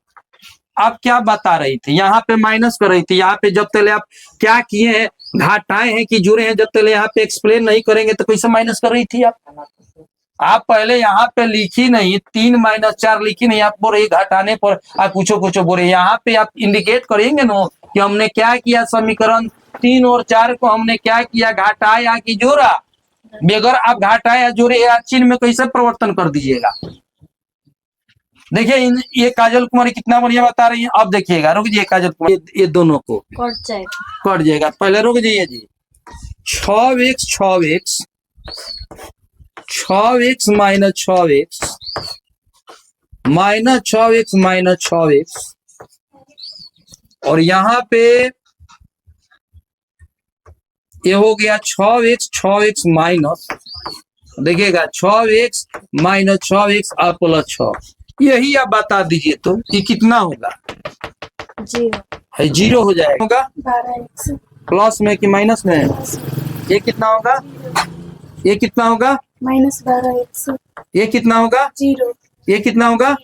आप क्या बता रही थी? यहाँ पे माइनस कर रही थी, यहाँ पे जब तक आप क्या किए हैं, घटाए हैं कि जुड़े हैं, जब तक यहाँ पे एक्सप्लेन नहीं करेंगे तो कैसे माइनस कर रही थी आप पहले यहाँ पे लिखी नहीं, 3 - 4 लिखी नहीं, आप बोल रही घटाने पर आप कुछ बोल रहे। यहाँ पे आप इंडिकेट करेंगे ना कि हमने क्या किया, समीकरण 3 और 4 को हमने क्या किया, घटाया कि जोड़ा। बगैर आप घटाया जोड़े या चिन्ह में कैसे परिवर्तन कर दीजिएगा? देखिए ये काजल कुमारी कितना बढ़िया बता रही है। अब देखिएगा, रुक जाइए काजल कुमारी, ये दोनों को कट जाएगा। पहले रुक जाइए जी। 6x 6x 6x - 6x -6x -6x और यहाँ पे ये हो गया 6x 6x माइनस, देखिएगा 6x - 6x और प्लस 6। यही आप बता दीजिए तो ये कितना होगा? 0 हो जाएगा। 12x प्लस में कि माइनस में? ये कितना होगा? ये कितना होगा? -12x ये कितना होगा? 0 ये कितना होगा?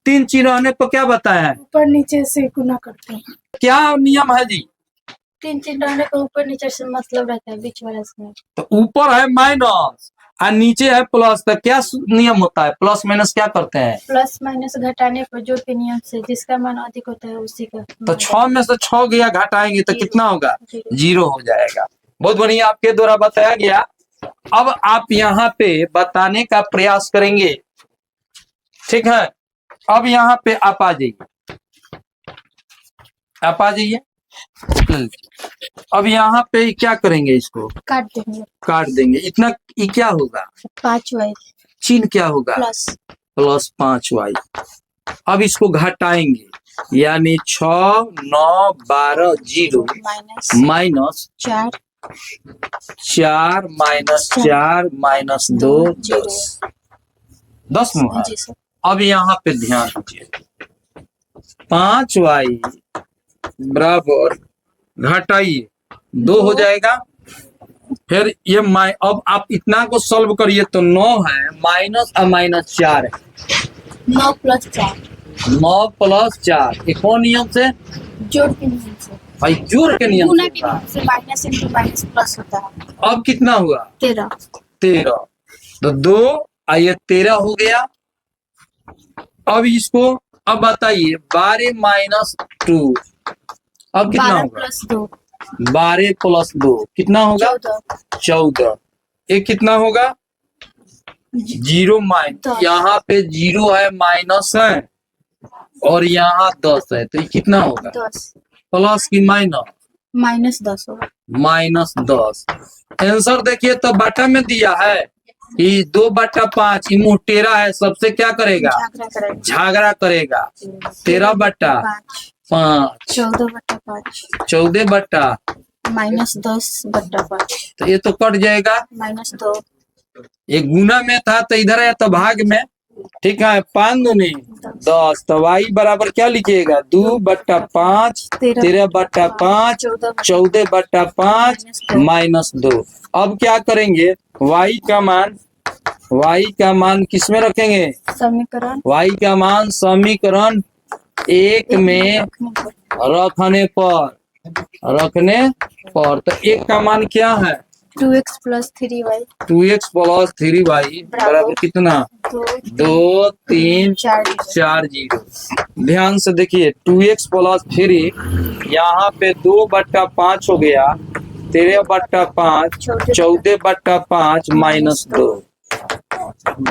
3 चीज रहने पर क्या बताया है? ऊपर नीचे से गुना करते हैं। क्या नियम है जी? 3 चीज रहने पर ऊपर नीचे से मतलब रहता है बीच वाला से। तो ऊपर है माइनस और नीचे है प्लस, तो क्या नियम होता है? प्लस माइनस क्या करते हैं? प्लस माइनस घटाने पर जोड़ के नियम से जिसका मान अधिक होता है उसी का। तो 6 में से 6 गया घटाएंगे तो कितना होगा? 0 हो जाएगा। बहुत बढ़िया, आपके द्वारा बताया गया। अब आप यहाँ पे बताने का प्रयास करेंगे, ठीक है? अब यहाँ पे आप आ जाइए, आप आ जाइए। अब यहाँ पे क्या करेंगे? इसको काट देंगे। काट देंगे। इतना ये क्या होगा? 5y चिन्ह क्या होगा? Plus plus 5y। अब इसको घटाएंगे, यानी 6 9 12 0 माइनस माइनस 4 4 माइनस 4 माइनस 2 10 10 में है। जी सर। अब यहाँ पे ध्यान दीजिए, 5y बराबर घटाइए 2 हो जाएगा। फिर ये अब आप इतना को सॉल्व करिए तो 9 है, माइनस और माइनस 4 है, 9 प्लस 4 9 प्लस 4। ये कौन नियम से? जोड़ के नियम से। भाई जोड़ के नियम गुना से के होगा। नियम से माइनस इंटू माइनस प्लस होता है। अब कितना हुआ? 13 13। तो 2 आइए 13 हो गया। अब इसको अब बताइए 12 माइनस 2, अब कितना 12 होगा? प्लस 2 12 प्लस 2 कितना होगा? 14। ये कितना होगा? 0 माइनस, यहाँ पे 0 है, माइनस है और यहाँ 10 है, तो ये कितना होगा? 10 प्लस की माइनस? माइनस 10 होगा। माइनस 10। आंसर देखिए तो बटा में दिया है कि 2/5। ये मुटेरा है, सबसे क्या करेगा? झगड़ा करेंगे। झगड़ा करेगा। 13/5 14/5 14 माइनस 10/5 तो ये तो कट जाएगा। माइनस 2 ये गुना में था तो इधर है तो भाग में, ठीक है। 5 दूनी 10, तो y बराबर क्या लिखिएगा? 2/5 13/5 14/5 माइनस 2। अब क्या करेंगे? y का मान किस में रखेंगे? समीकरण y का मान समीकरण 1 में रखने पर तो 1 का मान क्या है? 2x plus 3y 2x plus 3y बराबर कितना? 2 3 4 0। ध्यान से देखिए, 2x प्लस 3 यहाँ पे 2/5 हो गया, 13/5 14/5 माइनस 2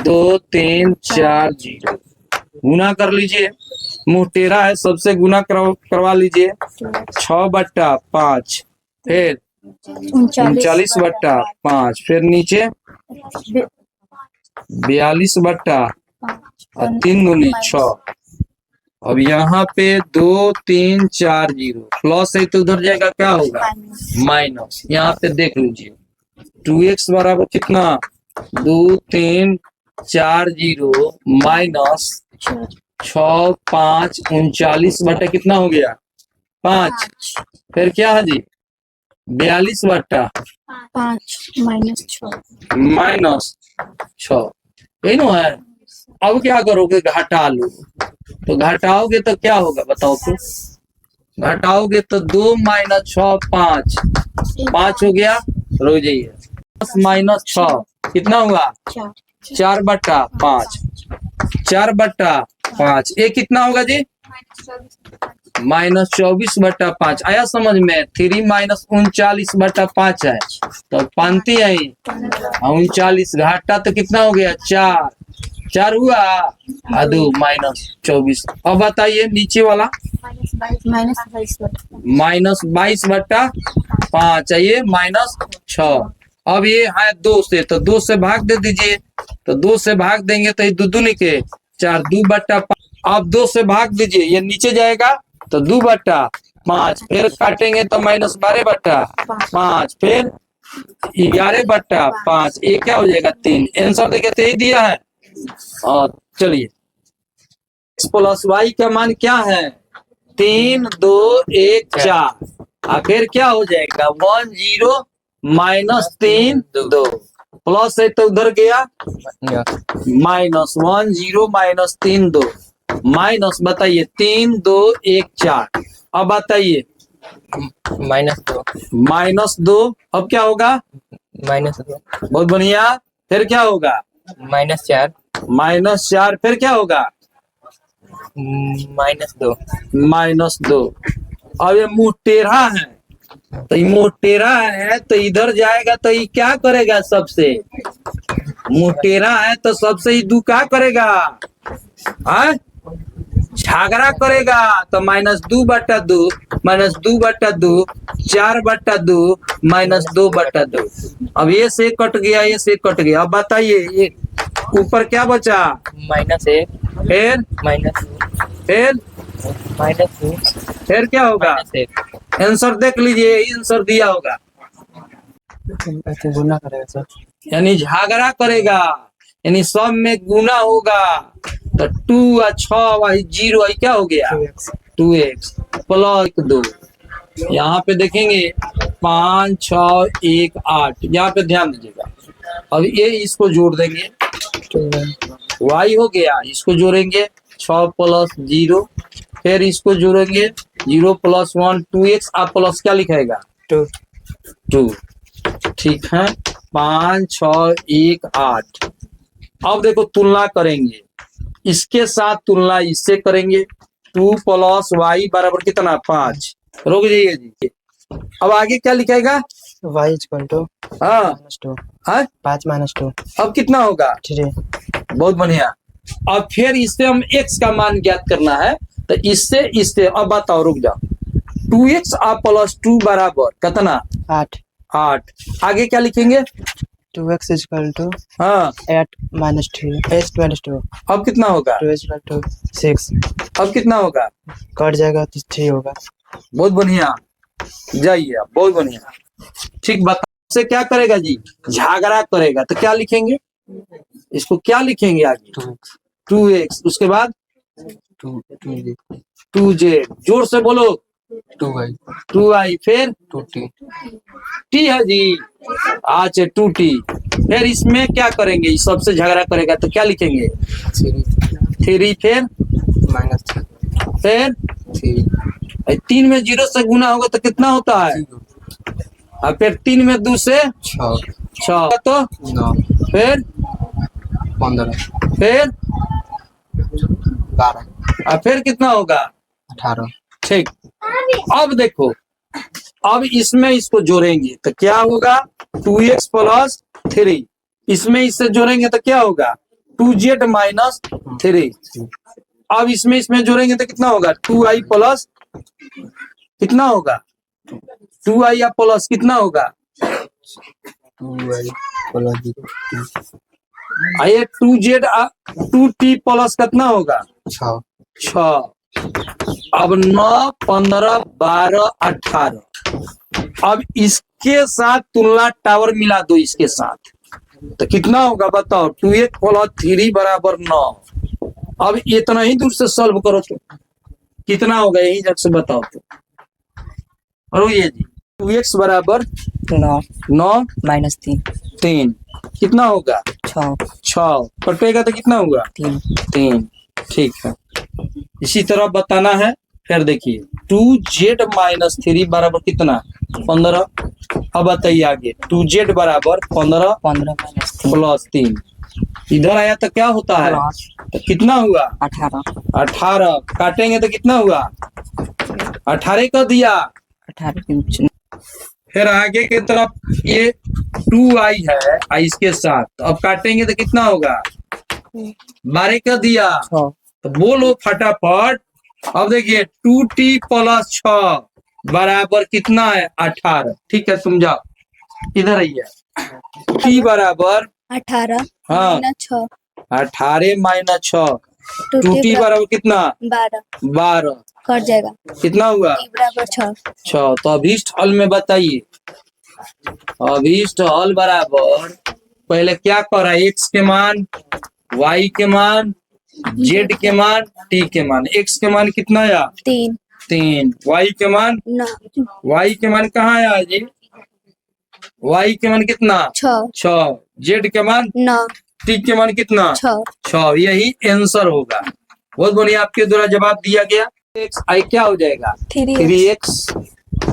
2 3 4 0। गुना कर लीजिए, मुटेरा है, सबसे गुना करवा लीजिए। 6/5 फिर 39/5 फिर नीचे 42/3 दूनी 6। अब यहाँ पे 2 3 4 0 प्लस है तो उधर जाएगा क्या होगा? माइनस। यहाँ पे देख लीजिए 2x बराबर कितना? 2 3 4 0 माइनस 6 5 39 बटा कितना हो गया? 5। फिर क्या है जी? 42/5 माइनस 6 माइनस 6, यही ना है। अब क्या करोगे? घटा लो। तो घटाओगे तो क्या होगा बताओ तो? घटाओगे तो 2 माइनस 6 5 हो गया, रुक जाइए। 10 माइनस 6 कितना हुआ? 4/5 4/5 ये कितना होगा जी? माइनस 24/5। आया समझ में? 3 माइनस 39/5 है तो पांति है 39, घाटा तो कितना हो गया? 4 हुआ, 2 माइनस 24। अब बताइए नीचे वाला माइनस 22/5 चाहिए माइनस 6। अब ये है 2 से, तो 2 से भाग दे दीजिए, तो 2 से भाग देंगे तो ये 2 दूनी के 4 2/5। अब 2 से भाग दीजिए, ये नीचे जाएगा तो 2/5 फिर काटेंगे तो माइनस 12/5 फिर 11/5 ये क्या हो जाएगा? 3। आंसर देखिए तो यही दिया है। और चलिए x प्लस y का मान क्या है? 3 2 1 4 फिर क्या हो जाएगा? 1 0 माइनस 3 2। प्लस है तो उधर गया या -1 0 -3 2 माइनस, बताइए 3 2 1 4। अब बताइए -2 -2, अब क्या होगा? -2 बहुत बढ़िया। फिर क्या होगा? -4 -4, फिर क्या होगा? -2 -2। अब ये मुंह टेढ़ा है, तो ये मुंह टेढ़ा है तो इधर जाएगा तो ये क्या करेगा? सबसे मुंह टेढ़ा है तो सबसे ही दू क्या करेगा? हाँ, झगड़ा करेगा। तो -2/2 -2/2 4/2 -2/2। अब ये से कट गया, ये से कट गया। अब बताइए ये ऊपर क्या बचा? -1 फिर फिर -2 फिर क्या होगा? -1 आंसर देख लीजिए, आंसर दिया होगा, ऐसे गुना करेगा सर। यानी झगड़ा करेगा, यानी सब में गुना होगा। तो 2 और 6 और 0 और क्या हो गया? 2x plus 2। यहाँ पे देखेंगे 5 6 1 8, यहाँ पे ध्यान दीजिएगा। अब ये इसको जोड़ देंगे, y हो गया, इसको जोड़ेंगे 6 + 0, फिर इसको जोड़ेंगे 0 + 1 2x, आप प्लस क्या लिखाएगा? 2। ठीक है, 5 6 1 8। अब देखो तुलना करेंगे, इसके साथ तुलना इससे करेंगे। 2 + y बराबर कितना? 5। रोक जाइए जी। अब आगे क्या लिखाएगा? y = हाँ -2 हाँ, 5 -2 अब कितना होगा? 3 बहुत बढ़िया। अब फिर इससे हम x का मान ज्ञात करना है, तो इससे अब बताओ, रुक जाओ। 2x + 2 बराबर कितना? 8 8। आगे क्या लिखेंगे? 2x = हाँ, 8 - 2 अब कितना होगा? 2 = 6 अब कितना होगा? कट जाएगा तो 3 होगा। बहुत बढ़िया, जाइए आप, बहुत बढ़िया। ठीक, बता से क्या करेगा जी? झगड़ा करेगा। तो क्या लिखेंगे? इसको क्या लिखेंगे आगे? 2x, उसके बाद 2z, जोर से बोलो। 2y, फिर 2t t है जी। अच्छा 2t। फिर इसमें क्या करेंगे? इस सबसे झगड़ा करेगा तो क्या लिखेंगे? 3, फिर फिर 3 में 0 से गुना होगा तो कितना होता है? और फिर 3 में 2 से 6 तो 9 फिर 15 फिर 12 और फिर कितना होगा? 18 ठीक। अब देखो, अब इसमें इसको जोड़ेंगे तो क्या होगा? 2x + 3। इसमें इससे जोड़ेंगे तो क्या होगा? 2z - 3। अब इसमें जोड़ेंगे तो कितना होगा? 2i प्लस कितना होगा? 2i या प्लस कितना होगा? 2y + ये 2z 2t प्लस कितना होगा? 6 6। अब 9 15 12 18। अब इसके साथ तुलना टावर मिला दो इसके साथ, तो कितना होगा बताओ? 2x + 3 बराबर 9। अब इतना ही दूर से सॉल्व करो तो कितना होगा? यही जग से बताओ तो। और ये जी 2x बराबर 9 9 -3 3 कितना होगा? 6 कटेगा तो कितना होगा? 3। ठीक है, इसी तरह बताना है। फिर देखिए 2z - 3 बराबर कितना? 15। अब बताइए आगे 2z बराबर 15 + 3। इधर आया तो क्या होता है? तो कितना हुआ? 18। काटेंगे तो कितना हुआ? 18 का दिया। 18 फिर आगे की तरफ ये 2i है, आई इसके साथ, अब काटेंगे तो कितना होगा? 12 का दिया। तो बोलो फटाफट। अब देखिए 2t + 6 बराबर कितना है? 18। ठीक है, तुम जाओ, इधर आइए। t बराबर 18 हाँ। -6 18 - 6। 2t बराबर कितना? 12। कट जाएगा। कितना हुआ? t बराबर 6 तो अभीष्ट हल में बताइए। अभीष्ट हल बराबर पहले क्या करा? x के मान, y के मान, z के मान, t के मान। x के मान कितना आया? 3 3। y के मान, 9 y के मान कहाँ आया जी? वाई के मान कितना 6 6, जेड के मान 9 टी के मान कितना 6 6, यही आंसर होगा। बहुत बढ़िया, आपके द्वारा जवाब दिया गया। एक्स आई क्या हो जाएगा 3x,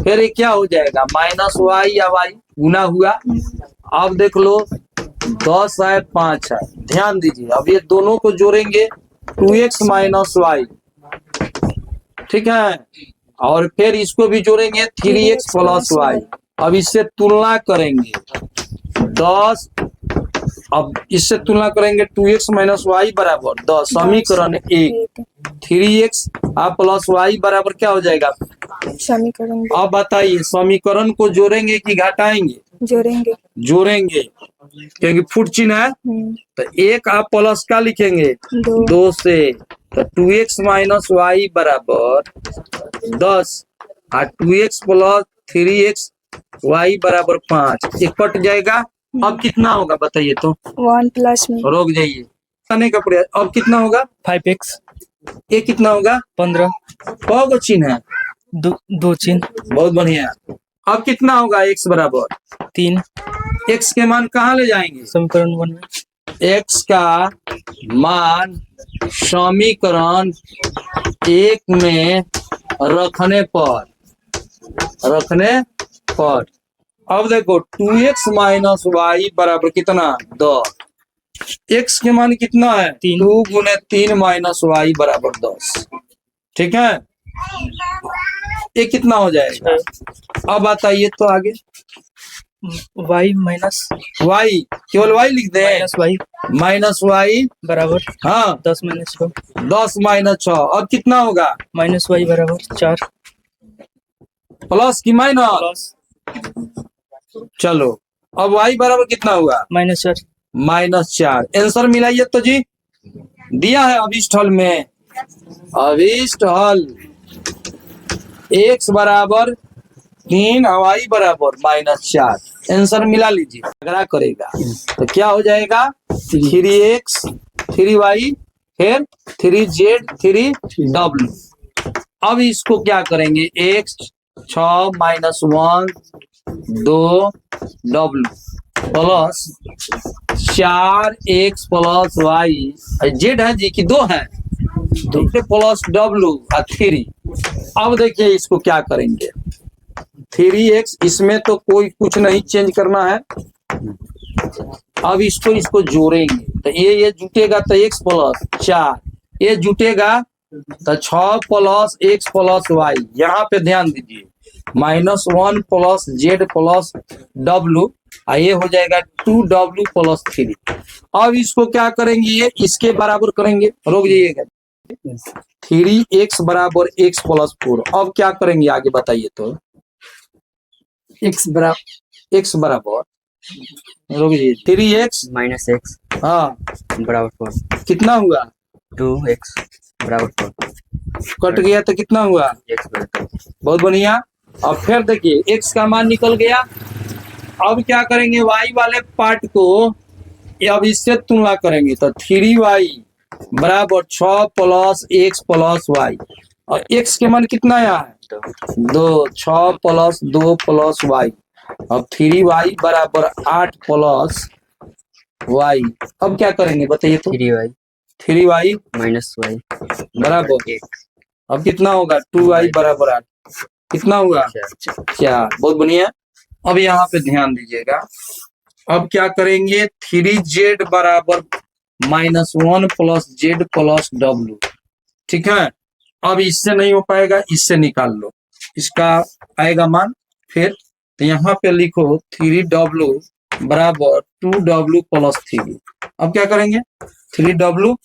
फिर ये क्या हो जाएगा माइनस वाई या वाई गुना हुआ। अब देख लो 10 है 5 है, ध्यान दीजिए। अब ये दोनों को जोड़ेंगे 2x माइनस वाई, ठीक है, और फिर इसको भी जोड़ेंगे 3x प्लस वाई। अब इससे तुलना करेंगे 10, अब इससे तुलना करेंगे 2x माइनस वाई बराबर 10, समीकरण 1 3x प्लस वाई बराबर क्या हो जाएगा। समीकरण अब बताइए समीकरण को जोड़ेंगे कि घटाएंगे, जोड़ेंगे। जोड़ेंगे क्योंकि फुट चिन्ह है। तो एक आप प्लस का लिखेंगे 2 से, तो 2x माइनस वाई बराबर 10 और 2x प्लस 3x वाई बराबर 5, ये कट जाएगा। अब कितना होगा बताइए तो, 1 प्लस में रोक जाइए आने का प्रयास। अब कितना होगा 5x, ये कितना होगा 15, कौ चिन्ह है, दो चिन्ह, बहुत बढ़िया। अब कितना होगा x बराबर 3, x के मान कहाँ ले जाएंगे, समीकरण 1 में x का मान समीकरण 1 में रखने पर अब देखो 2x माइनस वाई बराबर कितना 10, x के मान कितना है 2 गुने 3 माइनस वाई बराबर 10, ठीक है। ये कितना हो जाएगा, अब बताइए तो आगे। y माइनस वाई केवल वाई लिख दे, माइनस वाई बराबर हाँ 10 माइनस 6, 10 माइनस 6, अब कितना होगा माइनस y बराबर 4 प्लस की माइनस, चलो अब y बराबर कितना हुआ माइनस 4। आंसर मिलाइए तो जी, दिया है अभिष्ट हल में, अभिष्ट हल x बराबर 3 y बराबर -4, आंसर मिला लीजिए। अगर करेगा तो क्या हो जाएगा 3x 3y फिर 3z 3w। अब इसको क्या करेंगे x 6 minus 1 2 w plus 4x plus y, Z है जी की 2 है, 2 प्लस w और 3। अब देखिए इसको क्या करेंगे 3x, इसमें तो कोई कुछ नहीं चेंज करना है। अब इसको जोड़ेंगे तो ये जुटेगा तो x प्लस 4, ये जुटेगा तो 6 प्लस x प्लस वाई, यहाँ पे ध्यान दीजिए -1 प्लस z प्लस w, ये हो जाएगा 2w प्लस 3। अब इसको क्या करेंगे, ये इसके बराबर करेंगे, रोक जाइएगा 3x बराबर x प्लस 4। अब क्या करेंगे आगे बताइए तो, x बराबर रोक जाइए 3x माइनस x हाँ बराबर 4, कितना हुआ 2x बराबर 4, कट गया तो कितना हुआ x बराबर 4। बहुत बढ़िया। अब फिर देखिए x का मान निकल गया। अब क्या करेंगे y वाले पार्ट को अब इससे तुलना करेंगे तो 3y बराबर 6 प्लस x प्लस वाई, और x के मान कितना आया है 2, 6 प्लस 2 प्लस वाई, अब 3y बराबर 8 प्लस वाई। अब क्या करेंगे बताइए तो, 3y माइनस y बराबर 1, अब कितना होगा 2y बराबर 8, कितना हुआ 4। बहुत बढ़िया। अब यहाँ पे ध्यान दीजिएगा, अब क्या करेंगे 3z बराबर -1 प्लस z प्लस w, ठीक है। अब इससे नहीं हो पाएगा, इससे निकाल लो, इसका आएगा मान। फिर तो यहाँ पे लिखो 3w बराबर 2w प्लस 3। अब क्या करेंगे 3w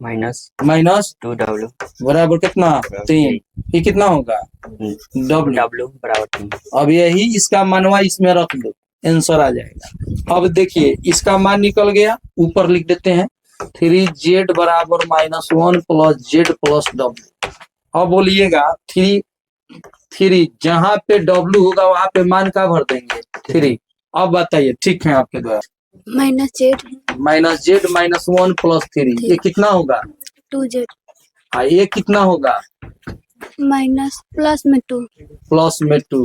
माइनस 2w बराबर कितना 3, ये कितना होगा w बराबर 3। अब यही इसका मानवा इसमें रख दो, आंसर आ जाएगा। अब देखिए इसका मान निकल गया, ऊपर लिख देते हैं 3z बराबर -1 प्लस z प्लस w। अब बोलिएगा 3 जहाँ पे w होगा वहां पे मान का भर देंगे 3। अब बताइए ठीक है आपके द्वारा, -z -1 प्लस 3, ये कितना होगा 2z ये कितना होगा माइनस प्लस में 2 प्लस में 2,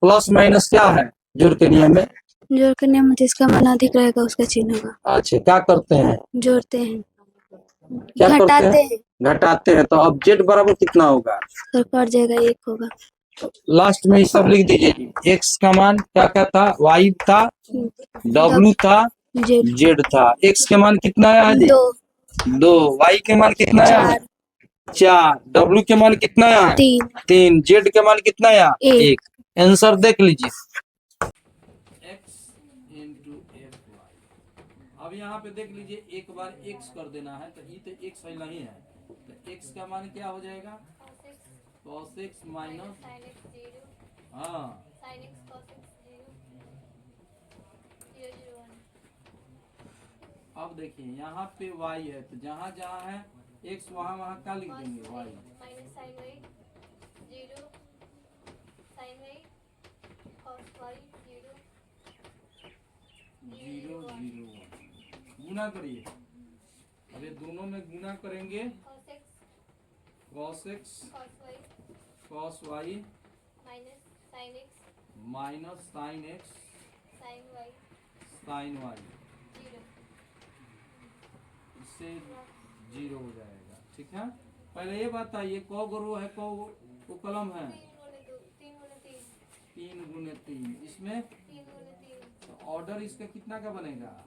प्लस माइनस क्या है जोड़ के नियम में? जोड़ के नियम में जिसका मान अधिक रहेगा उसका चिन्ह होगा। अच्छा, क्या करते हैं? जोड़ते हैं, क्या करते घटाते हैं? हैं, घटाते हैं। तो अब जेड बराबर कितना होगा? तो कट जाएगा, 1 होगा। लास्ट में ये सब लिख दीजिए। एक्स का मान क्या क्या था? वाई था, डब्ल्यू था, जेड जेड था। एक्स के मान कितना आया जी? 2 2। वाई के मान कितना आया? 4 4। डब्ल्यू के मान कितना आया? 3 3। जेड के मान कितना आया? 1। 1। आंसर देख लीजिए। x into F y. अब यहाँ पे देख लीजिए, एक बार x कर देना है तो ये तो x है नहीं है, तो x का मान क्या हो जाएगा? cos x माइनस, हाँ, अब देखिए यहाँ पे y है तो जहाँ जहाँ है x वहाँ वहाँ क्या लिख देंगे? y। जीरो जीरो गुना करिए। अब ये दोनों में गुना करेंगे, cos x cos y minus sin x sin y, इससे जीरो हो जाएगा। ठीक है, पहले ये बताइए कौ रो है, कौ को कलम है? 3 गुने 3। इसमें तो ऑर्डर इसका कितना का बनेगा?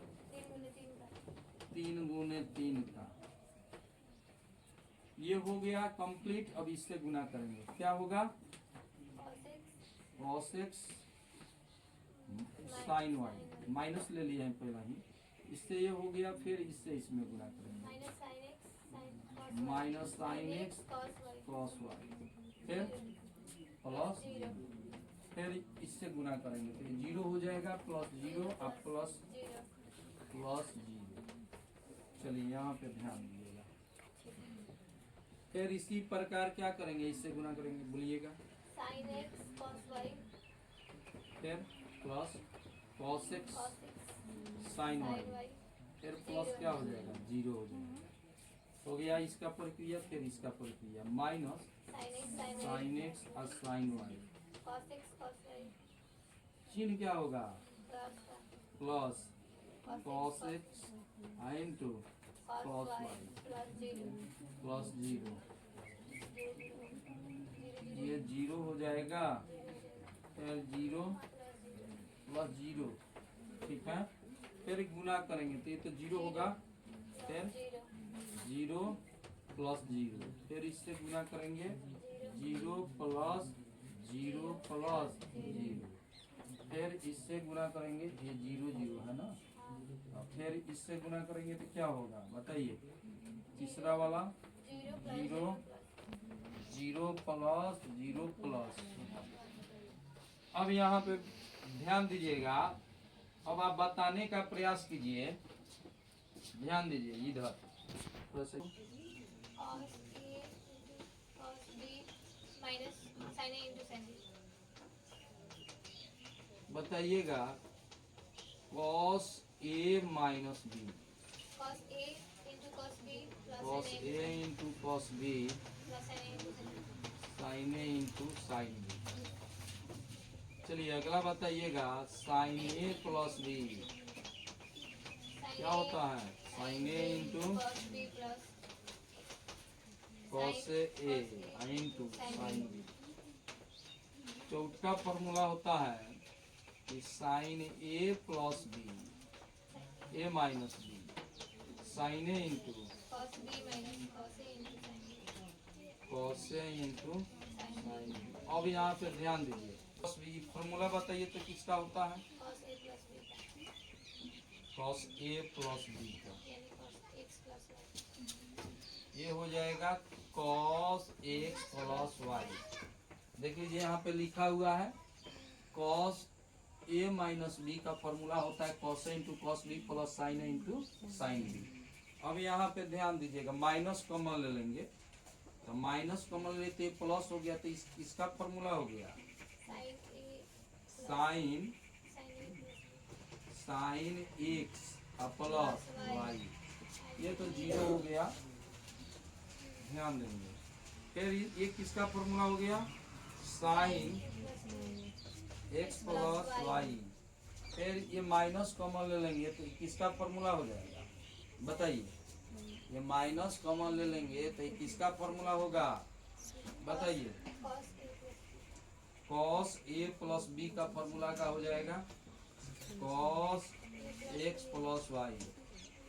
3 गुने 3 का। ये हो गया कंप्लीट। अब इससे गुना करेंगे, क्या होगा? cos x sin y, minus ले लिया है पहला ही, इससे ये हो गया। फिर इससे इसमें गुना करेंगे, minus sine x cos y, फिर प्लस, फिर इससे गुना करेंगे तो ये जीरो हो जाएगा, प्लस जीरो अब प्लस प्लस जीरो। चलिए यहाँ पे ध्यान दीजिएगा। फिर इसी प्रकार क्या करेंगे? इससे गुना करेंगे, बोलिएगा। फिर plus cos x sin y, फिर प्लस क्या हो जाएगा? जीरो हो जाएगा। हो गया इसका प्रक्रिया। फिर इसका प्रक्रिया, माइनस sin x और sin y, चिन्ह क्या होगा? Plus cos x into cos y plus zero, ये जीरो हो जाएगा। फिर जीरो प्लस जीरो, ठीक है। फिर गुना करेंगे तो ये तो जीरो होगा, फिर जीरो प्लस जीरो, फिर इससे गुना करेंगे, zero plus zero plus zero, फिर इससे गुना करेंगे, ये जीरो जीरो है ना, फिर इससे गुना करेंगे तो क्या होगा बताइए? तीसरा वाला zero zero plus zero plus. अब यहाँ पे ध्यान दीजिएगा, अब आप बताने का प्रयास कीजिए, ध्यान दीजिए इधर। बताइएगा cos a minus b, cos a into cos b sin a into sin b। चलिए अगला बताइएगा, sin a प्लस b क्या होता है? sin a into cos a into sin b। चौथा फॉर्मूला होता है कि sin a plus b, a minus b, sin a into cos a into sin b। अब यहाँ पे ध्यान दीजिए, प्लस b फॉर्मूला बताइए तो किसका होता है? cos a प्लस b का। ये हो जाएगा cos x प्लस y। देख लीजिए यहाँ पे लिखा हुआ है cos a माइनस b का फॉर्मूला होता है cos a into cos b plus sin a into sin b। अब यहाँ पे ध्यान दीजिएगा, माइनस कॉमन ले लेंगे तो माइनस कॉमन लेते प्लस हो गया, तो इसका फॉर्मूला हो गया साइन एक्स प्लस वाई। ये तो जीरो हो गया, ध्यान देंगे। फिर ये किसका फॉर्मूला हो गया? साइन एक्स प्लस वाई, फिर ये माइनस कॉमन ले लेंगे तो किसका फॉर्मूला हो जाएगा बताइए, ये माइनस कॉमन ले लेंगे तो किसका फॉर्मूला होगा बताइए, कॉस ए प्लस बी का फॉर्मूला का हो जाएगा कॉस एक्स प्लस वाई,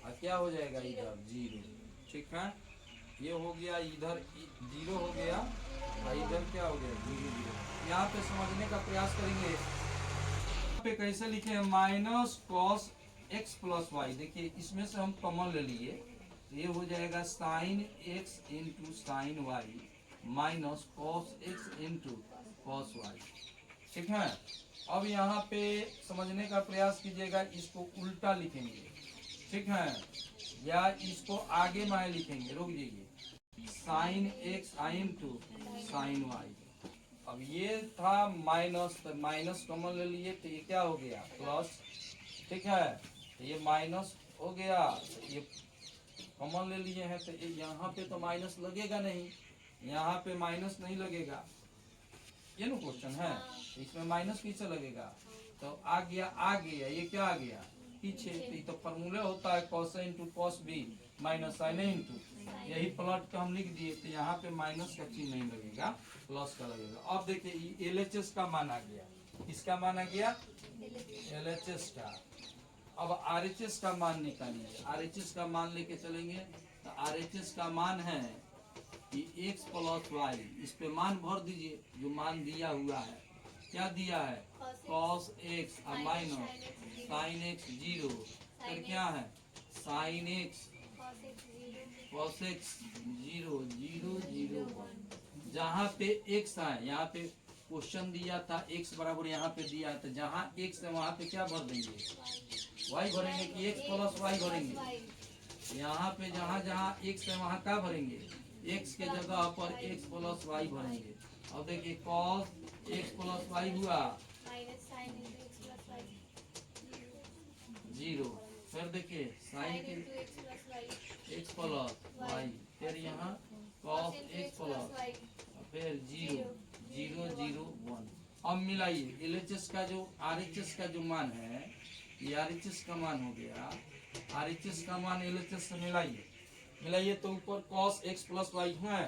और क्या हो जाएगा इधर जीरो, ठीक है, ये हो गया इधर जीरो हो गया और इधर क्या हो गया जीरो जीरो। यहाँ पे समझने का प्रयास करेंगे, यहाँ पे कैसे लिखे हैं minus cos x plus y, देखिए इसमें से हम कॉमन ले लिए तो ये हो जाएगा sine x into sine y minus cos x into cos y, ठीक है। अब यहाँ पे समझने का प्रयास कीजिएगा, इसको उल्टा लिखेंगे, ठीक है, या इसको आगे में लिखेंगे, रुक जाइए, sine x into sine y. अब ये था माइनस, तो माइनस कॉमन ले लिए तो ये क्या हो गया प्लस, ठीक है, तो ये माइनस हो गया, तो ये कॉमन ले लिए हैं तो यहाँ पे तो माइनस लगेगा नहीं, यहाँ पे माइनस नहीं लगेगा, ये ना क्वेश्चन है, इसमें माइनस कैसे लगेगा, तो आ गया ये क्या आ गया पीछे, तो ये तो फॉर्मूला होता है cos A into cos B minus sine A into, यही प्लॉट का हम लिख दिए, तो यहाँ पे माइनस का चिन्ह नहीं लगेगा प्लस का लगेगा। अब देखिए एलएचएस का मान आ गया, किसका मान आ गया एलएचएस का। अब आरएचएस का मान निकालिए, आरएचएस का मान लेके चलेंगे, तो आरएचएस का मान है कि एक्स प्लस वाई, इस पे मान भर दीजिए जो मान दिया हुआ है, क्या दिया है कॉस एक्स और माइनस साइन एक्स जीरो, फिर क्या है sine x cos x zero zero zero, जहाँ पे एक्स है यहाँ पे क्वेश्चन दिया था एक्स बराबर यहाँ पे दिया है, तो जहाँ एक्स है वहाँ पे क्या भर देंगे वाई भरेंगे कि एक्स प्लस वाई भरेंगे, यहाँ पे जहाँ जहाँ एक्स है वहाँ क्या भरेंगे एक्स के जगह पर एक्स प्लस वाई भरेंगे। अब देखिए कॉस एक्स प्लस वाई हुआ जीरो, फिर देखिए साइन के एक्स प्लस वाई, फिर यहाँ कॉस एक्स प्लस, फिर जीरो जीरो जीरो वन। अब मिलाइए एलएचएस का जो आरएचएस का जो मान है, ये आरएचएस का मान हो गया, आरएचएस का मान एलएचएस से मिलाइए तो ऊपर cos x प्लस वाई है,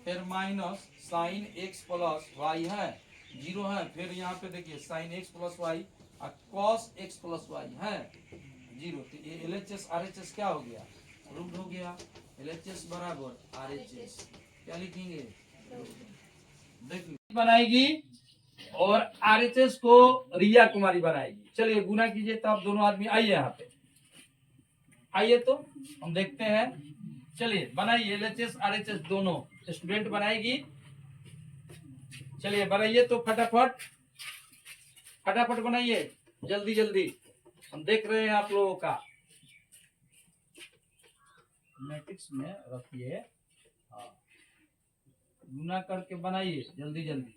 फिर minus sine x plus y है जीरो है, फिर यहाँ पे देखिए साइन x प्लस वाई और cos x प्लस वाई है जीरो, तो ये एलएचएस आरएचएस क्या हो गया रूट हो गया, एलएचएस बराबर आरएचएस, क्या लिखेंगे देखिए बनाएगी और आरएचएस को रिया कुमारी बनाएगी। चलिए गुना कीजिए, तो आप दोनों आदमी आइए यहाँ पे, आइए तो हम देखते हैं, चलिए बनाइए एलएचएस आरएचएस दोनों स्टूडेंट बनाएगी, चलिए बनाइए तो फटाफट फटाफट बनाइए जल्दी जल्दी, हम देख रहे हैं आप लोगों का, मैट्रिक्स में रखिए, हाँ गुना करके बनाइए जल्दी जल्दी।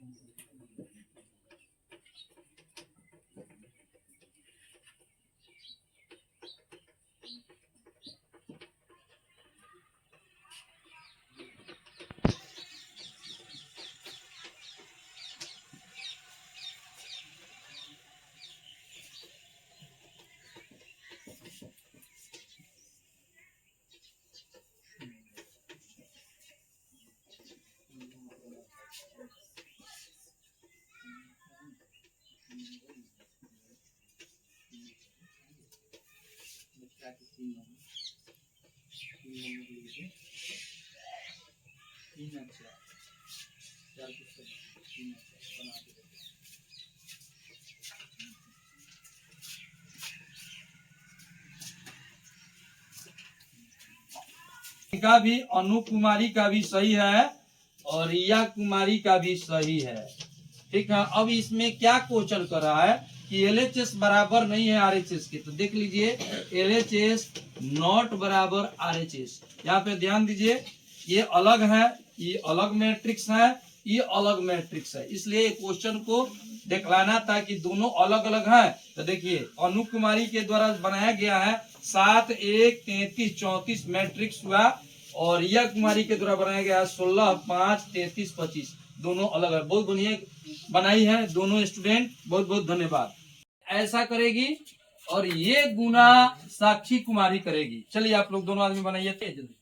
का भी अनु कुमारी का भी सही है और रिया कुमारी का भी सही है, ठीक है। अब इसमें क्या क्वेश्चन कर रहा है कि एलएचएस बराबर नहीं है आरएचएस के, तो देख लीजिए एलएचएस नॉट बराबर आरएचएस, यहाँ पे ध्यान दीजिए, ये अलग है, ये अलग मैट्रिक्स है, ये अलग मैट्रिक्स है, इसलिए क्वेश्चन को दिखलाना था कि दोनों अलग अलग है। तो देखिए अनु कुमारी के द्वारा बनाया गया है 7 1 33 34 मैट्रिक्स हुआ, और रिया कुमारी के द्वारा बनाया गया 16 5 33 25, दोनों अलग है। बहुत बढ़िया बनाई है दोनों स्टूडेंट, बहुत बहुत धन्यवाद। ऐसा करेगी और ये गुना साक्षी कुमारी करेगी। चलिए आप लोग दोनों आदमी बनाइए जल्दी।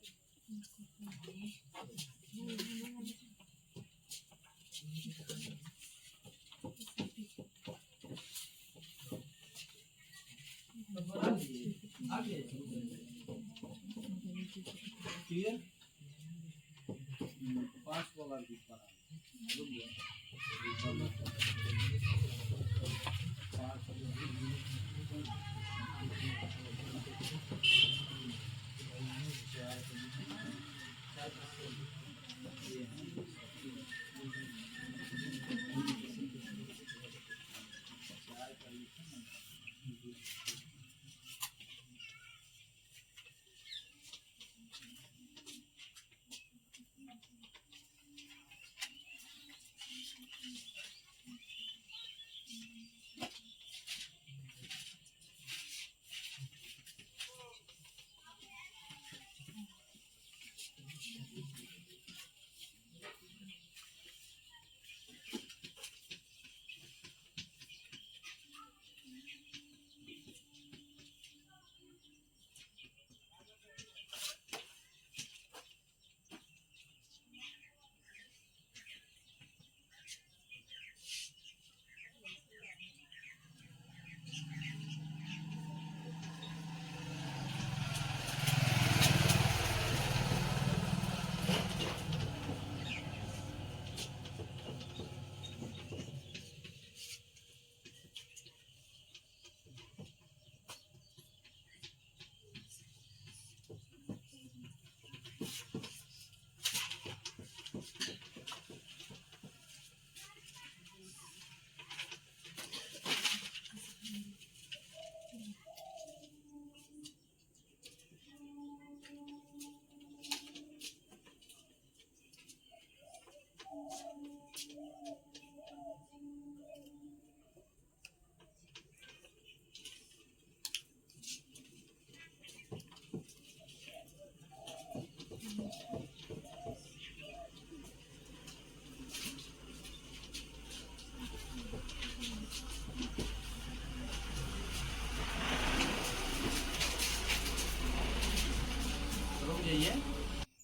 रुक जाइए।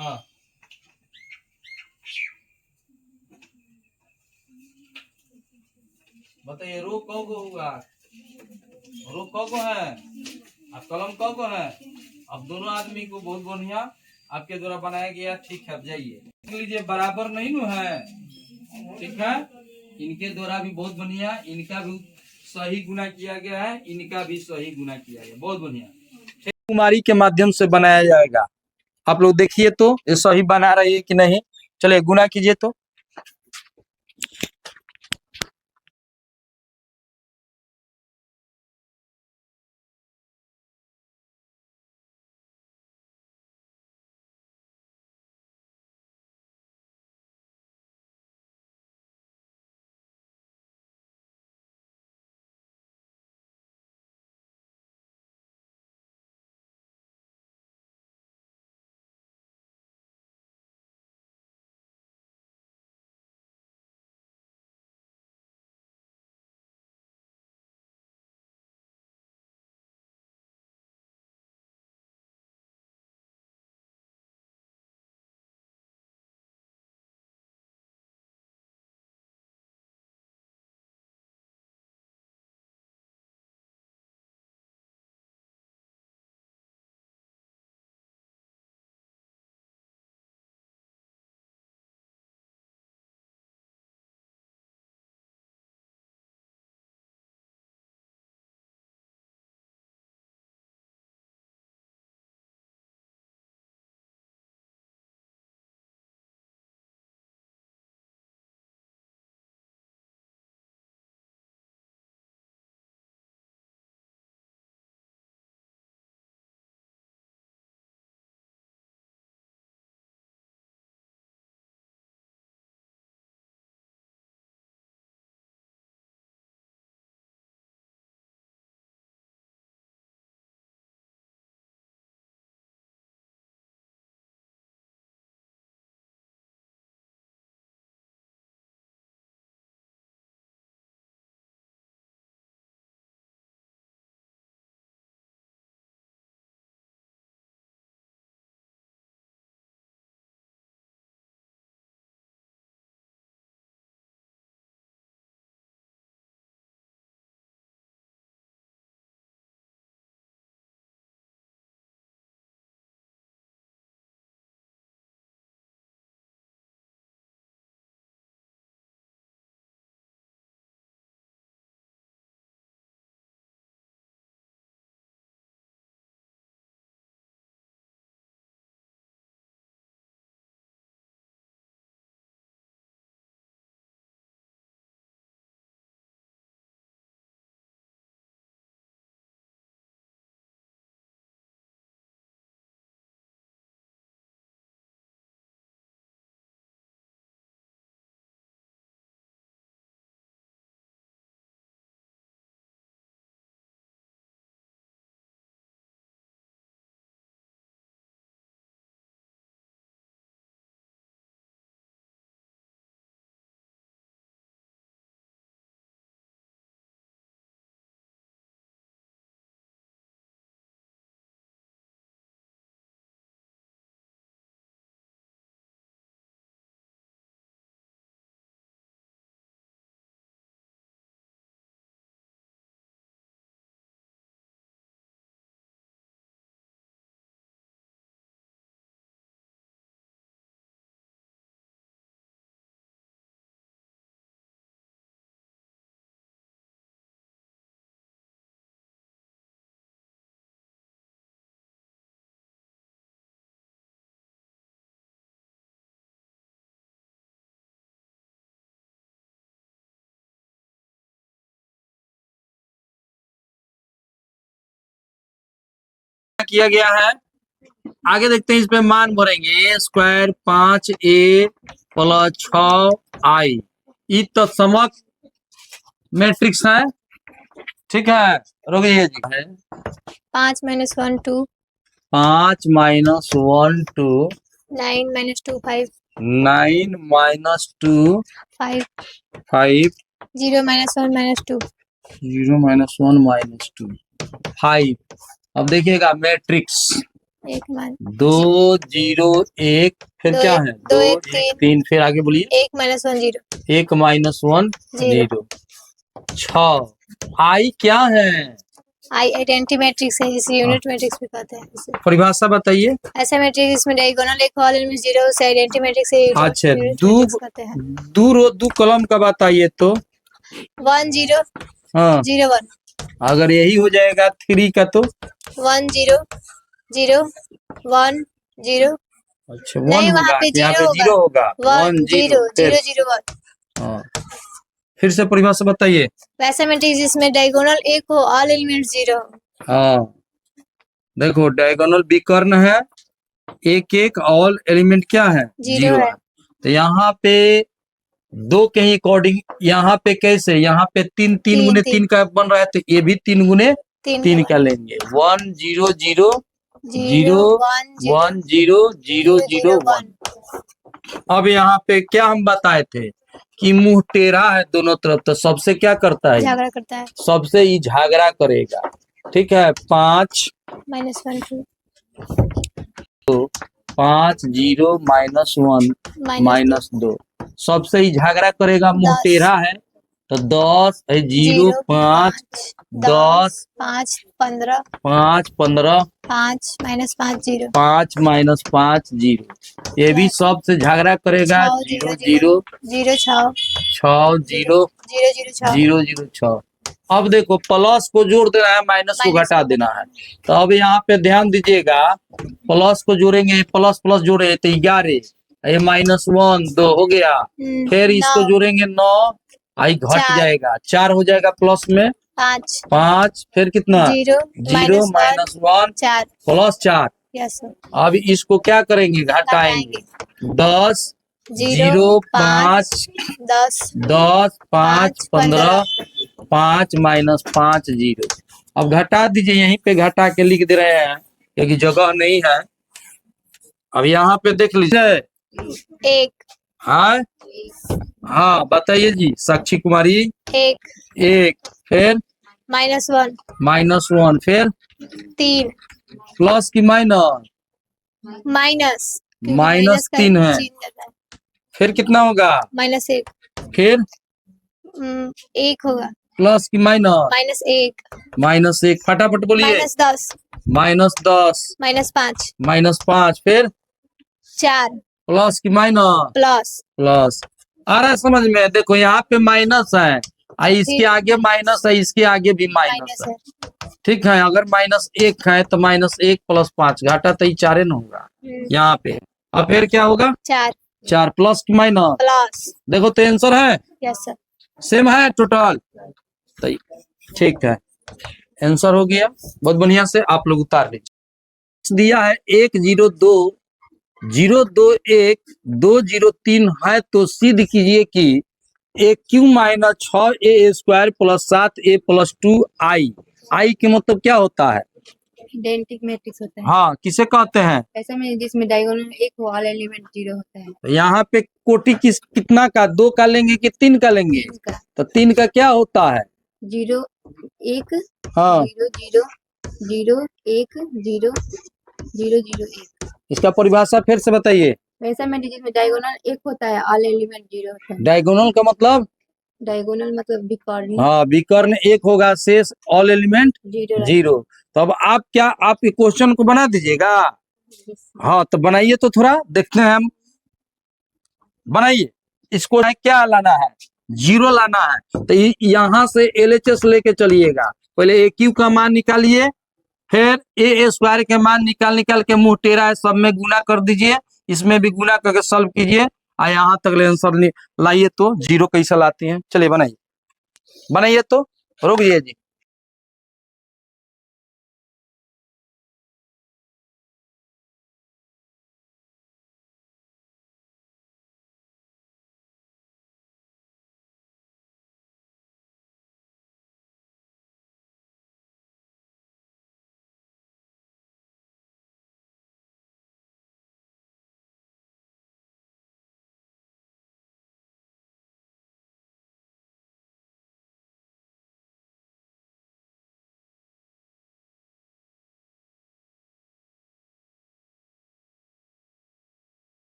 हाँ बताइए, रो कौ को हुआ? रो कौ को है और कलम कौ को है? अब दोनों आदमी को बहुत बढ़िया आपके द्वारा बनाया गया। ठीक है, अब जाइए देख लीजिए, बराबर नहीं न है? ठीक है, इनके द्वारा भी बहुत बढ़िया, इनका भी सही गुना किया गया है, इनका भी सही गुना किया गया, बहुत बढ़िया। कुमारी के माध्यम से बनाया जाएगा। आप लोग देखिए तो ये सही बना रही है कि नहीं। चलिए गुना कीजिए तो। किया गया है। आगे देखते हैं, इसमें मान भरेंगे। ए स्क्वायर 5a प्लस 6i ई तत्समक मैट्रिक्स है। ठीक है, रोगिए जी है 5 - 1 2 5 - 1 2 9 - 2 5 9 - 2 5 5 0 - 1 - 2 0 - 1 - 2 5। अब देखिएगा मैट्रिक्स एक मान 2 0 1 फिर दो क्या एक- है दो 2 एक 1 3 फिर आगे बोलिए 1 - 1 0 1 - 1 0 6 आई क्या है आई आइडेंटिटी मैट्रिक्स है, जिसे यूनिट मैट्रिक्स भी कहते हैं। इसे परिभाषा बताइए। ऐसा मैट्रिक्स जिसमें डायगोनल एक हॉल एलिमेंट 0 उसे आइडेंटिटी मैट्रिक्स है, अच्छा यूनिट दो मैट्रिक्स कहते हैं। दो रो दो कॉलम का बताइए तो 1 0 हाँ 0 1 अगर यही हो जाएगा 3 का तो 1 0 0 1 0 अच्छा नहीं, 1 वहाँ होगा पे यहाँ पे 0 0 होगा 1 0 फिर 0 0 1। हाँ फिर से परिभाषा बताइए। वैसा मैट्रिक्स जिसमें डायगोनल एक हो, ऑल एलिमेंट 0 हो। हाँ देखो डायगोनल विकर्ण है, एक एक ऑल एलिमेंट क्या है 0 है। तो यहाँ पे दो के ही अकॉर्डिंग यहाँ पे कैसे यहाँ पे 3 3 गुने 3 का बन रहा है तो ये भी 3 गुने 3 का लेंगे 1 0 0 0 1 0 0 0 1। अब यहाँ पे क्या हम बताए थे कि मुंह टेढ़ा है दोनों तरफ, तो सबसे क्या करता है झगड़ा करता है। सबसे ही झगड़ा करेगा। ठीक है 5 -1 2 5 0 -1 -2 सबसे ही झगड़ा करेगा, मुंह 10 टेढ़ा है तो 10 0 5 10 5 15 5 15 5 -5 0 5 -5 0 ये भी सबसे झगड़ा करेगा 0 0 0 6 6 0 0 0 6 0 0 6। अब देखो प्लस को जोड़ देना है माइनस को घटा देना है, तो अब यहाँ पे ध्यान दीजिएगा प्लस को जोड़ेंगे प्लस प्लस जोड़े तो 11 ये -1 2 हो गया, फिर इसको जोड़ेंगे 9 आई घट जाएगा 4 हो जाएगा प्लस में 5 5 फिर कितना 0 0 -1 4 प्लस 4। यस अब इसको क्या करेंगे घटाएंगे 10 0 5 10 10 5 15 5 -5 0। अब घटा दीजिए, यहीं पे घटा के लिख दे रहे हैं क्योंकि जगह नहीं है। अब यहाँ पे देख लीजिए 1 हाँ हाँ बताइए जी साक्षी कुमारी 1 फिर -1 -1 फिर 3 प्लस की माइनस -3 है, फिर कितना होगा -1 फिर 1 होगा प्लस की -1 -1 फटाफट बोलिए -10 -10 -5 -5 फिर 4 प्लस की प्लस प्लस आ रहा है समझ में। देखो यहाँ पे माइनस है इसके आगे माइनस है इसके आगे भी माइनस है। ठीक है अगर -1 है तो -1 + 5 घाटा तो 4 न होगा यहाँ पे। अब फिर क्या होगा 4 प्लस की माइनस प्लस देखो तो आंसर है यस सर सेम है टोटल तो ठीक है आंसर हो गया। बहुत बढ़िया से आप लोग उतार लीजिए। दिया है 1 0 2 0 2 1 2 0 3 है तो सिद्ध कीजिए कि AQ - 6A² + 7A + 2I आई के मतलब क्या होता है आइडेंटिटी मैट्रिक्स होता है। हाँ किसे कहते हैं ऐसा में जिसमें डायगोनल एक हो, ऑल एलिमेंट 0 होता है। तो यहाँ पे कोटि कितना का 2 का लेंगे कि 3 का लेंगे इसका तो 3 का क्या होता है 0 1 हाँ 0 0 0 1 0 0 0 1। इसका परिभाषा फिर से बताइए। वैसा में जिसमें डायगोनल एक होता है, ऑल एलिमेंट 0 होता है। डायगोनल का मतलब डायगोनल मतलब विकर्ण हाँ विकर्ण एक होगा शेष ऑल एलिमेंट 0 0। तो अब आप क्या आप क्वेश्चन को बना दीजिएगा। हाँ तो बनाइए तो थोड़ा देखते हैं हम बनाइए। इसको क्या लाना है 0 लाना है तो यहाँ से LHS लेके चलिएगा। पहले AQ का मान निकालिए फिर A² के मान निकाल के मुंह टेढ़ा है सब में गुना कर दीजिए, इसमें भी गुना करके सॉल्व कीजिए और यहाँ तक ले आंसर लाइए। तो 0 कैसे लाते हैं चलिए बनाइए तो रुक जाइए जी।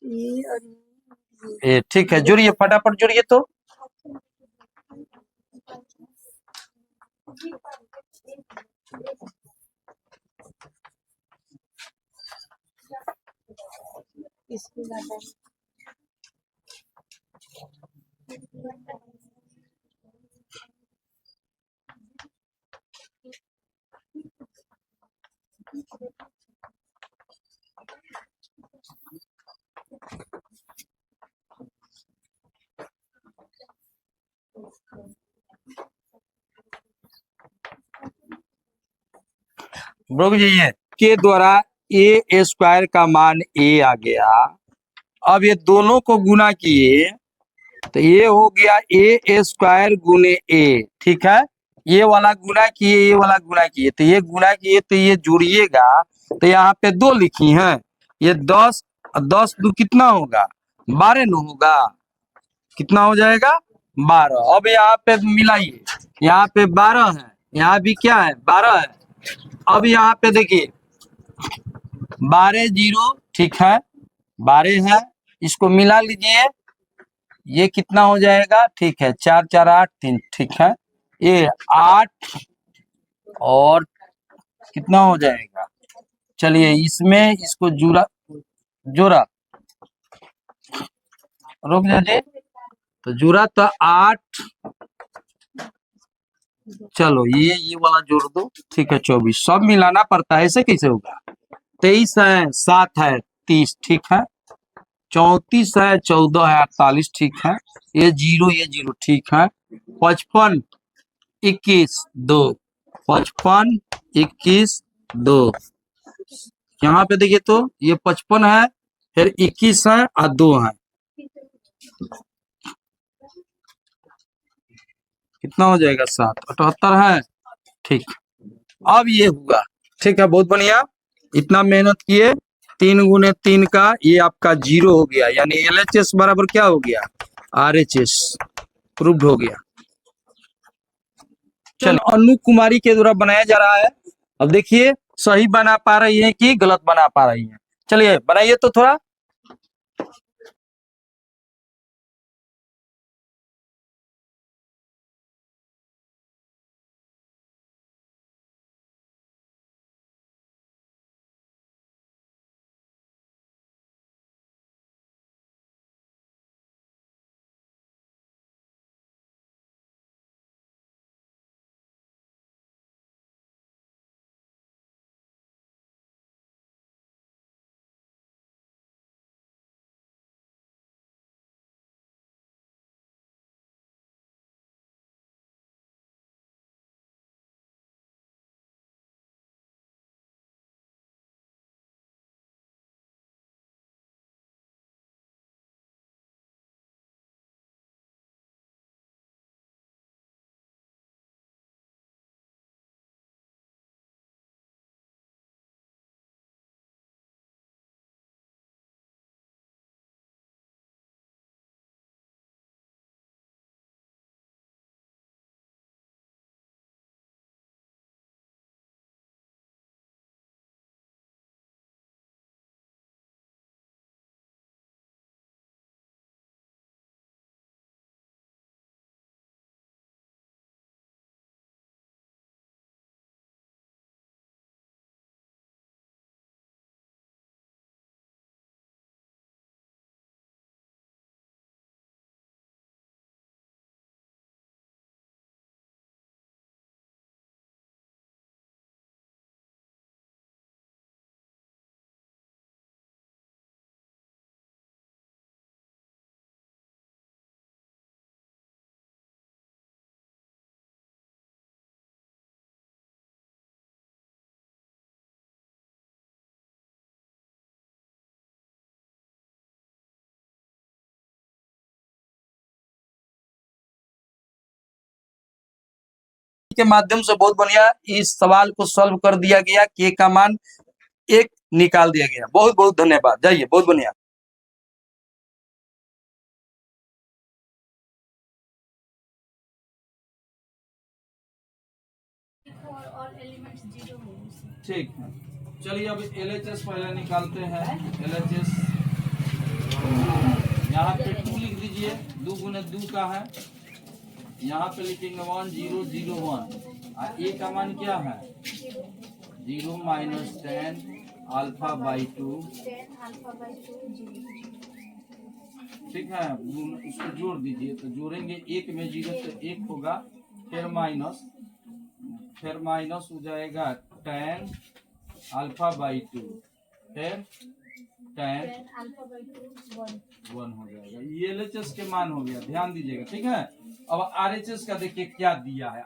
ये और ए ठीक है, जोड़िए फटाफट जोड़िए तो। इसको ज्यादा रुक जाइए, के द्वारा ए स्क्वायर का मान ए आ गया। अब ये दोनों को गुना किए तो ये हो गया ए स्क्वायर गुने ए, ठीक है। ये वाला गुना किए, ये वाला गुना किए, तो ये गुना किए तो ये जोड़िएगा तो यहाँ पे 2 लिखी हैं। ये 10 10 दो कितना होगा, 12 न होगा, कितना हो जाएगा 12। अब यहाँ पे मिलाइए, यहाँ पे 12 है, यहाँ भी क्या है 12 है। अब यहाँ पे देखिए 12 0, ठीक है 12 है, इसको मिला लीजिए, ये कितना हो जाएगा, ठीक है 4 4 8 3, ठीक है। ये 8 और कितना हो जाएगा, चलिए इसमें इसको जोड़ा जोड़ा, रुक जाइए, तो जुड़ा तो 8, चलो ये वाला जोड़ दो, ठीक है 24, सब मिलाना पड़ता है, ऐसे कैसे होगा। 23 है, 7 है 30, ठीक है। 34 है, 14 है 48, ठीक है। ये 0, ठीक है। 55 21 2, 55 21 2, यहाँ पे देखिए तो ये 55 है, फिर 21 है और 2 है, कितना हो जाएगा 7, 78 है, ठीक। अब ये हुआ, ठीक है बहुत बढ़िया, इतना मेहनत किए, 3 गुने 3 का ये आपका 0 हो गया, यानी LHS बराबर क्या हो गया, RHS प्रूव्ड हो गया। चलो अनु कुमारी के द्वारा बनाया जा रहा है, अब देखिए सही बना पा रही है कि गलत बना पा रही है, चलिए बनाइए तो थोड़ा। के माध्यम से बहुत बढ़िया इस सवाल को सॉल्व कर दिया गया, के का मान 1 निकाल दिया गया। बहुत बहुत धन्यवाद, जाइए बहुत बढ़िया। ठीक है, चलिए अब LHS पहले निकालते हैं। LHS यहाँ पे 2 लिख दीजिए, 2 गुने 2 का है, यहाँ पे लिखेंगे 1 0 0 1 और ए का मान क्या है 0 minus 10 alpha by 2, 10 alpha by 2 0। ठीक है। इसको जोड़ दीजिए, तो जोड़ेंगे 1 में 0 तो 1 होगा, फिर माइनस हो जाएगा 10 अल्फा बाई 2, फिर 10 अल्फा बाई 2 1। 1 हो जाएगा। ये एलएचएस के मान हो गया, ध्यान दीजिएगा, ठीक है। अब आरएचएस का देखिए क्या दिया है।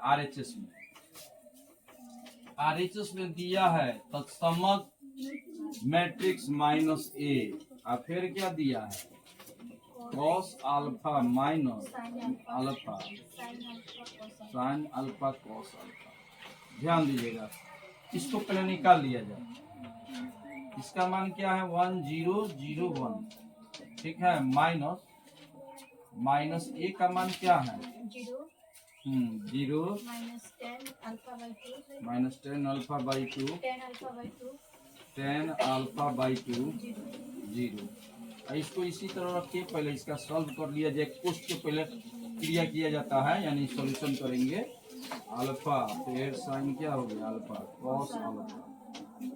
आरएचएस में दिया है तत्समक मैट्रिक्स माइनस ए, और फिर क्या दिया है cos alpha minus alpha sine alpha cos alpha. ध्यान दीजिएगा, इसको पहले निकाल लिया जाए। इसका मान क्या है 1 0 0 1, ठीक है। माइनस ए का मान क्या है 0 0 minus 10 alpha by 2 minus 10 alpha by 2, 10 alpha by 2 10 alpha by 2 0। 0। इसको इसी तरह रखिए, पहले इसका सॉल्व कर लिया जाए। कुछ के पहले क्रिया किया जाता है, यानी सॉल्यूशन करेंगे। अल्फा फिर साइन क्या हो गया अल्फा कॉस अल्फा।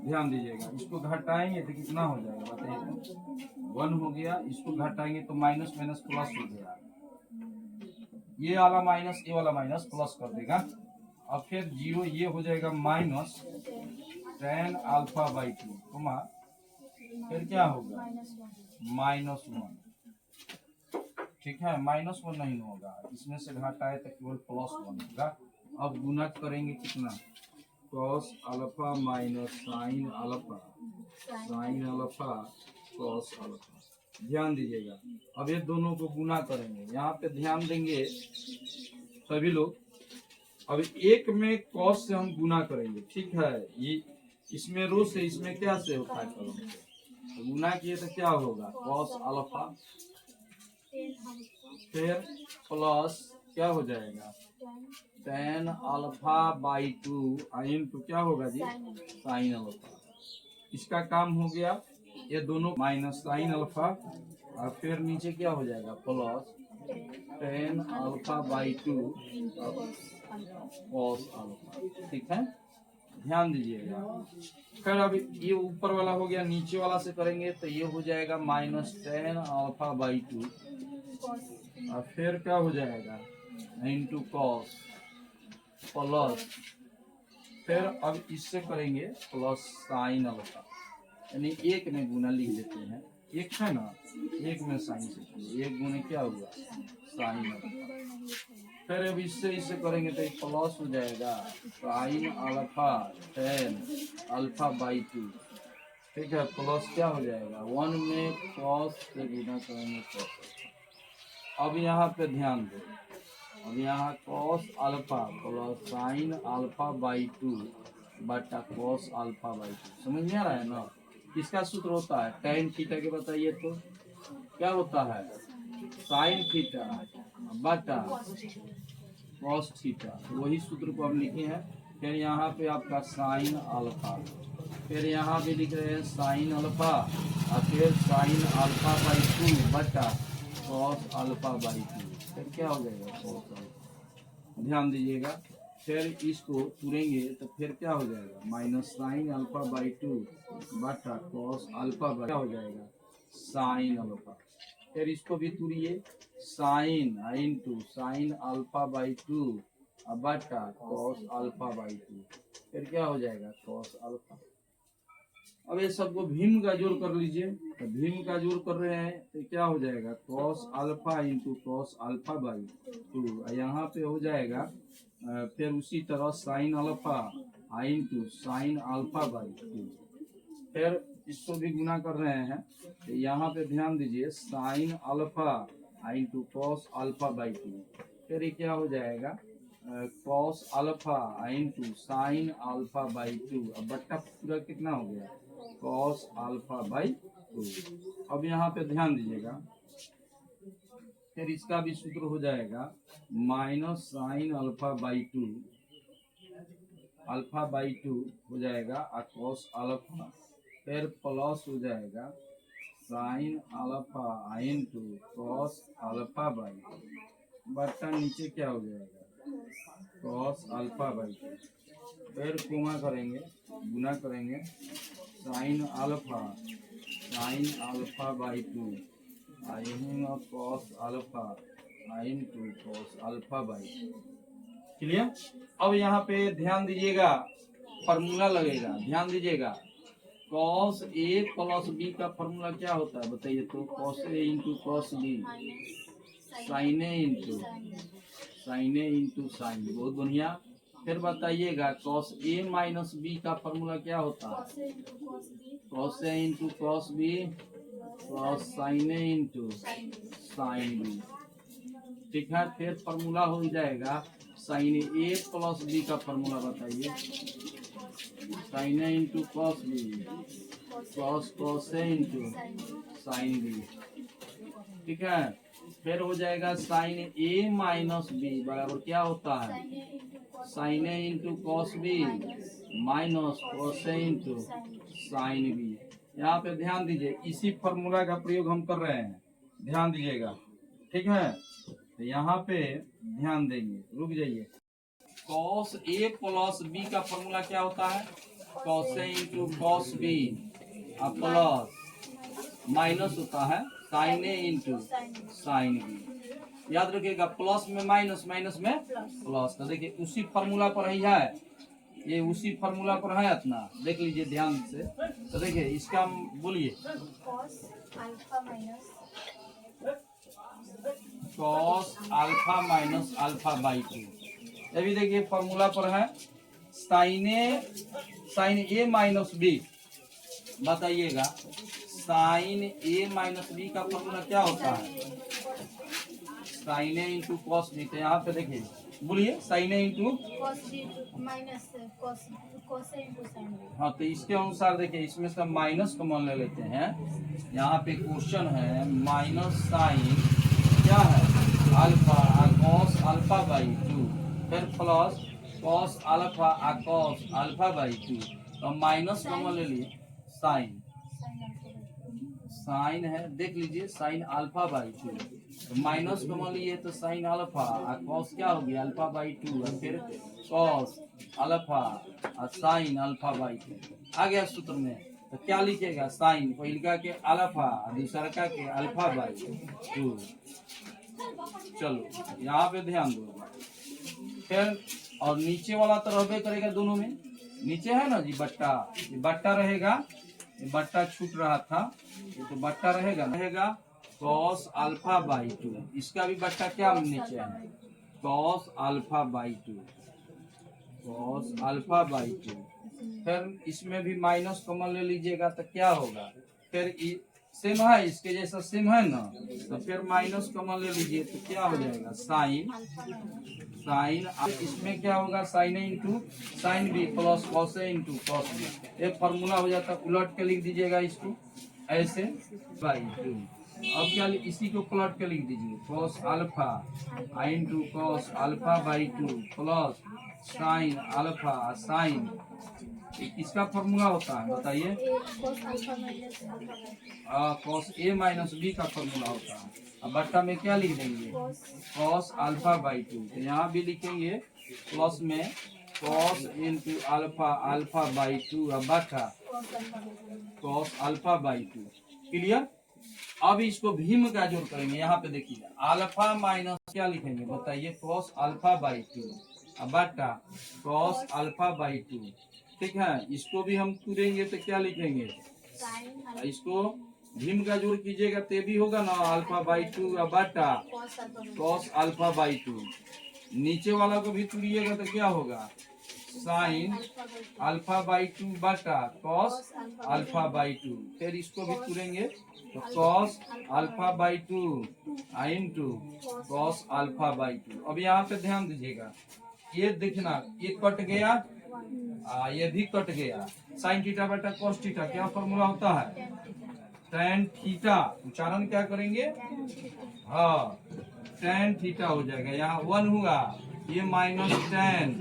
ध्यान दीजिएगा, इसको घटाएंगे तो कितना हो जाएगा बताइए 1 हो गया। इसको घटाएंगे तो माइनस माइनस प्लस हो गया, ये वाला माइनस ये वाला माइनस प्लस कर देगा। अब फिर 0 ये हो जाएगा माइनस 10 अल्फा बाई 2, फिर क्या होगा -1, ठीक है। -1 नहीं होगा, इसमें से घटाए तो केवल +1 होगा। अब गुना करेंगे कितना cos alpha minus sine alpha cos alpha. ध्यान दीजिएगा, अब ये दोनों को गुना करेंगे। यहाँ पे ध्यान देंगे सभी लोग। अब एक में cos से हम गुना करेंगे, ठीक है। ये इसमें रो से, इसमें क्या से होता है कलम से, तो गुना किए तो क्या होगा cos अल्फा, फिर प्लस क्या हो जाएगा 10 अल्फा बाई 2 इंटू क्या होगा जी साइन अल्फा। इसका काम हो गया। ये दोनों माइनस साइन अल्फा, और फिर नीचे क्या हो जाएगा plus 10 alpha by 2 cos alpha, ठीक है। ध्यान दीजिएगा। फिर अब ये ऊपर वाला हो गया, नीचे वाला से करेंगे तो ये हो जाएगा -10 अल्फा बाई 2, और फिर क्या हो जाएगा इंटू कॉस प्लस, फिर अब इससे करेंगे प्लस साइन अल्फा, यानी एक में गुना लिख देते हैं। एक है ना, एक में साइन से एक गुने क्या हुआ साइन अल्फा। फिर अब इससे करेंगे तो प्लस हो जाएगा साइन अल्फा 10 अल्फा बाई 2, ठीक है। प्लस क्या हो जाएगा 1 में कॉस से गुना करेंगे कॉस। अब यहाँ पे ध्यान दो, अब यहाँ cos alpha plus sign alpha by 2 बटा कॉस अल्फा बाई 2, समझ में आ रहा है ना। किसका सूत्र होता है tan थीटा के, बताइए तो क्या होता है साइन थीटा बटा कॉस थीटा, वही सूत्र को हम लिखे हैं। फिर यहाँ पे आपका साइन अल्फा, फिर यहाँ भी लिख रहे हैं साइन अल्फा, और फिर साइन अल्फा बाई 2 बटा कॉस अल्फा बाई 2, फिर क्या हो जाएगा कॉस अल्फा। ध्यान दीजिएगा, फिर इसको तुरेंगे तो फिर क्या हो जाएगा माइनस साइन अल्फा बाई 2 बटा कॉस अल्फा बाई, क्या हो जाएगा साइन अल्फा। फिर इसको भी तुरिए, sine into sine alpha by 2 बटा कॉस अल्फा बाई 2, फिर क्या हो जाएगा कॉस अल्फा। अब ये सबको भीम का जोड़ कर लीजिए, तो भीम का जोड़ कर रहे हैं तो क्या हो जाएगा cos alpha into cos alpha by 2, यहाँ पे हो जाएगा फिर उसी तरह sine alpha into sine alpha by 2। फिर इसको भी गुना कर रहे हैं, तो यहाँ पे ध्यान दीजिए sine alpha into cos alpha by 2, फिर ये क्या हो जाएगा cos alpha into sine alpha by 2, अब बट्टा पूरा कितना हो गया कॉस अल्फा बाई 2। अब यहाँ पे ध्यान दीजिएगा, फिर इसका भी सूत्र हो जाएगा minus sign alpha by 2, alpha by 2 हो जाएगा और कॉस अल्फा, फिर प्लस हो जाएगा sine alpha into cos alpha by बट्टा नीचे क्या हो जाएगा कॉस अल्फा बाई फिर गुणा करेंगे sine alpha by 2 cos alpha into cos alpha by. Clear. अब यहाँ पे ध्यान दीजिएगा फॉर्मूला लगेगा, ध्यान दीजिएगा कॉस ए प्लस बी का फॉर्मूला क्या होता है बताइए तो cos A into cos B sine A into sine. बहुत बढ़िया। फिर बताइएगा कॉस ए माइनस बी का फॉर्मूला क्या होता है cos A into cos B cos sine A into sine B. ठीक है। फिर फॉर्मूला हो जाएगा साइन ए प्लस बी का फॉर्मूला बताइए sine A into cos B cos A into sine B. ठीक है। फिर हो जाएगा साइन ए माइनस बी बराबर क्या होता है sine A into cos B minus cos A into sine B. यहाँ पे ध्यान दीजिए इसी फॉर्मूला का प्रयोग हम कर रहे हैं, ध्यान दीजिएगा। ठीक है। तो यहाँ पे ध्यान देंगे, रुक जाइए। कॉस ए प्लस बी का फॉर्मूला क्या होता है cos A into cos B plus minus होता है sine A into sine B. याद रखिएगा प्लस में माइनस, माइनस में प्लस। तो देखिए उसी फॉर्मूला पर ही है, ये उसी फॉर्मूला पर है अपना, देख लीजिए ध्यान से। तो देखिए इसका बोलिए cos alpha minus alpha by 2। ये भी देखिए फॉर्मूला पर है साइन ए माइनस बी। बताइएगा साइन ए माइनस बी का फॉर्मूला क्या होता है sine A into cos B. तो यहाँ पे देखिए बोलिए साइन ए इंटू हाँ। तो इसके अनुसार देखिए इसमें से माइनस कॉमन ले लेते हैं। यहाँ पे क्वेश्चन है माइनस साइन क्या है अल्फा कॉस अल्फा बाई 2 फिर plus cos alpha cos alpha by 2। तो माइनस कॉमन ले लिए साइन है, देख लीजिए साइन अल्फा बाई 2। तो माइनस कॉमन लिए तो साइन अल्फा कॉस क्या हो गया अल्फा बाई 2 और फिर cos alpha sign alpha by 2 आ गया सूत्र में। तो क्या लिखेगा साइन पहिलका के अल्फा दूसरका के अल्फा बाई 2। चलो यहाँ पे ध्यान दो। फिर और नीचे वाला तो रहबे करेगा दोनों में, नीचे है ना जी बट्टा, ये बट्टा रहेगा, ये बट्टा छूट रहा था, ये तो बट्टा रहेगा कॉस अल्फा बाई 2। इसका भी बट्टा क्या नीचे है cos alpha by 2 cos alpha by 2। फिर इसमें भी माइनस कॉमन ले लीजिएगा तो क्या होगा फिर सेम है इसके जैसा सेम है ना, तो फिर माइनस कॉमन ले लीजिए तो क्या हो जाएगा साइन इसमें क्या होगा sine A into sine B plus cos A into cos B. एक फॉर्मूला हो जाता है, उलट के लिख दीजिएगा इसको ऐसे बाई 2। अब क्या इसी को प्लॉट के लिख दीजिए cos alpha into cos alpha by 2 plus sine alpha sign. इसका फॉर्मूला होता है बताइए कॉस ए माइनस बी का फॉर्मूला होता है। अब बट्टा में क्या लिख देंगे कॉस अल्फा बाई 2। तो यहाँ भी लिखेंगे प्लस में कॉस इंटू अल्फा बाई 2 अब बट्टा कॉस अल्फा बाई 2। क्लियर। अब इसको भीम का जोड़ करेंगे। यहाँ पे देखिए अल्फा माइनस क्या लिखेंगे बताइए कॉस अल्फा बाई 2 अब बट्टा कॉस अल्फा बाई 2। ठीक है। इसको भी हम करेंगे तो क्या लिखेंगे इसको भीम का जोड़ कीजिएगा तो भी होगा ना अल्फा बाई 2 अब बट्टा कॉस अल्फा बाई 2। नीचे वाला को भी तुड़िएगा तो क्या होगा साइन अल्फा बाई 2 बटा कॉस अल्फा बाई 2। फिर इसको भी तुड़ेंगे तो cos alpha by 2 into cos alpha by 2। अब यहाँ पे ध्यान दीजिएगा ये देखना ये कट गया ये भी कट गया। साइन थीटा बटा कॉस थीटा क्या फॉर्मूला होता है टेन थीटा। उच्चारण क्या करेंगे हाँ टेन थीटा हो जाएगा। यहाँ 1 हुआ ये माइनस 10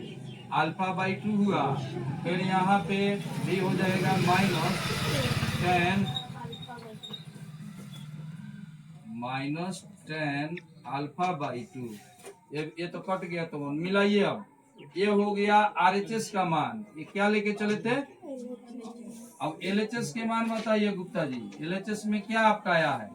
अल्फा बाई 2 हुआ। फिर यहाँ पे भी हो जाएगा माइनस 10 -10 अल्फा बाई 2। ये तो कट गया, तो मिलाइए। अब ये हो गया RHS का मान, ये क्या लेके चले थे। अब LHS के मान बताइए गुप्ता जी, LHS में क्या आपका आया है।